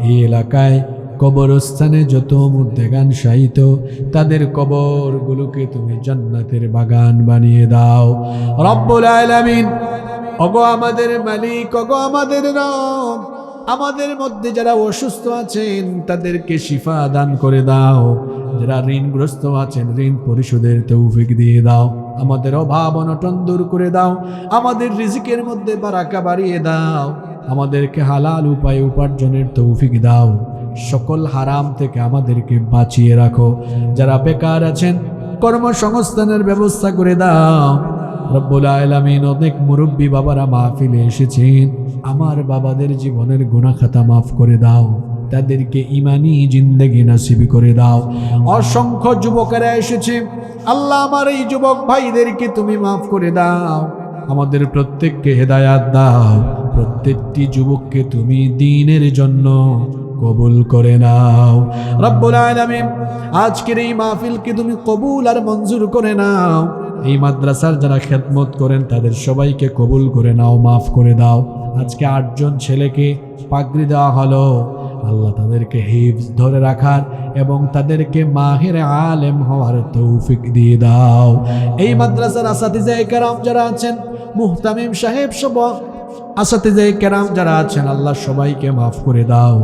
এই এলাকায় কবরস্থানে যত মুর্দেগান শায়িত তাদের কবরগুলোকে তুমি জান্নাতের বাগান বানিয়ে দাও। রব্বুল আলামিন, ওগো আমাদের মালিক, ওগো আমাদের রব, আমাদের মধ্যে যারা অসুস্থ আছেন তাদেরকে শিফা দান করে দাও। যারা ঋণগ্রস্ত আছেন ঋণ পরিশোধের তৌফিক দিয়ে দাও। আমাদের অভাব অনটন দূর করে দাও। আমাদের রিজিকের মধ্যে বারাকা বাড়িয়ে দাও। আমাদেরকে হালাল উপায়ে উপার্জনের তৌফিক দাও। সকল হারাম থেকে আমাদেরকে বাঁচিয়ে রাখো। যারা বেকার আছেন কর্মসংস্থানের ব্যবস্থা করে দাও। রব্বুল আলামিন, অনেক মুরব্বী বাবারা মাহফিলে এসেছেন, আমার বাবাদের জীবনের গুনাহ খাতা মাফ করে দাও। তাদেরকে ইমানি জিন্দেগি নসিব করে দাও। অসংখ্য যুবকেরা এসেছে, আল্লাহ আমার এই যুবক ভাইদেরকে তুমি মাফ করে দাও। আমাদের প্রত্যেককে হেদায়াত দাও। প্রত্যেকটি যুবককে তুমি দ্বীনের জন্য কবুল করে নাও। রব্বুল আলামিন, আজকের এই মাহফিলকে তুমি কবুল আর মঞ্জুর করে নাও। এই মাদ্রাসার যারা খেদমত করেন তাদের সবাইকে কবুল করে নাও, মাফ করে দাও। আজকে 8 জন ছেলেকে পাগড়ি দেওয়া হলো, আল্লাহ তাদেরকে হিফজ ধরে রাখার এবং তাদেরকে মাহির আলেম হওয়ার তৌফিক দিয়ে দাও। এই মাদ্রাসার আসাতিজায়ে কেরাম যারা আছেন, মুহতামিম সাহেব সব আসাতিজায়ে কেরাম যারা আছেন, আল্লাহ সবাইকে মাফ করে দাও,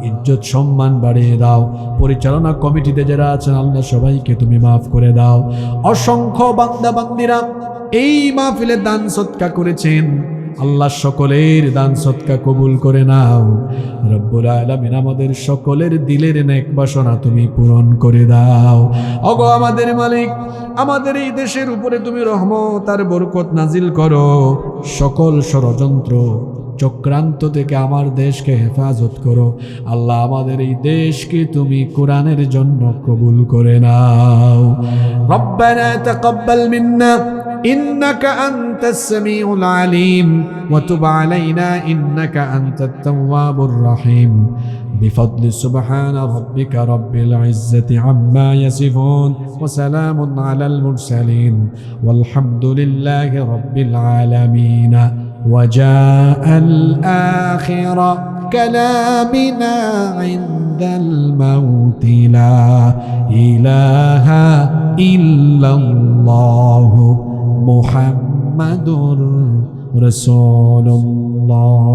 ইজ্জত সম্মান বাড়িয়ে দাও। পরিচালনা কমিটিতে যারা আছেন, আল্লাহ সবাইকে তুমি মাফ করে দাও। অসংখ্য বান্দা বান্দিরা এই মাহফিলে দান সদকা করেছেন, আল্লাহ সকলের দান সদকা কবুল করে নাও। রব্বুল আলামিন, আমাদের সকলের দিলের নেক বাসনা তুমি পূরণ করে দাও। ওগো আমাদের মালিক, আমাদের এই দেশের উপরে তুমি রহমত আর বরকত নাজিল করো। সকল ষড়যন্ত্র চক্রান্ত থেকে আমার দেশকে হেফাজত করো। আল্লাহ আমাদের এই দেশকে তুমি কোরআনের জন্য কবুল করে নাও। রব্বানা তাকাব্বাল মিন্না إنك أنت السميع العليم وتب علينا إنك أنت التواب الرحيم بفضل سبحان ربك رب العزة عما يصفون وسلام على المرسلين والحمد لله رب العالمين. وجاء الآخر كلامنا عند الموت لا إله إلا الله মুহাম্মাদুর রাসূলুল্লাহ।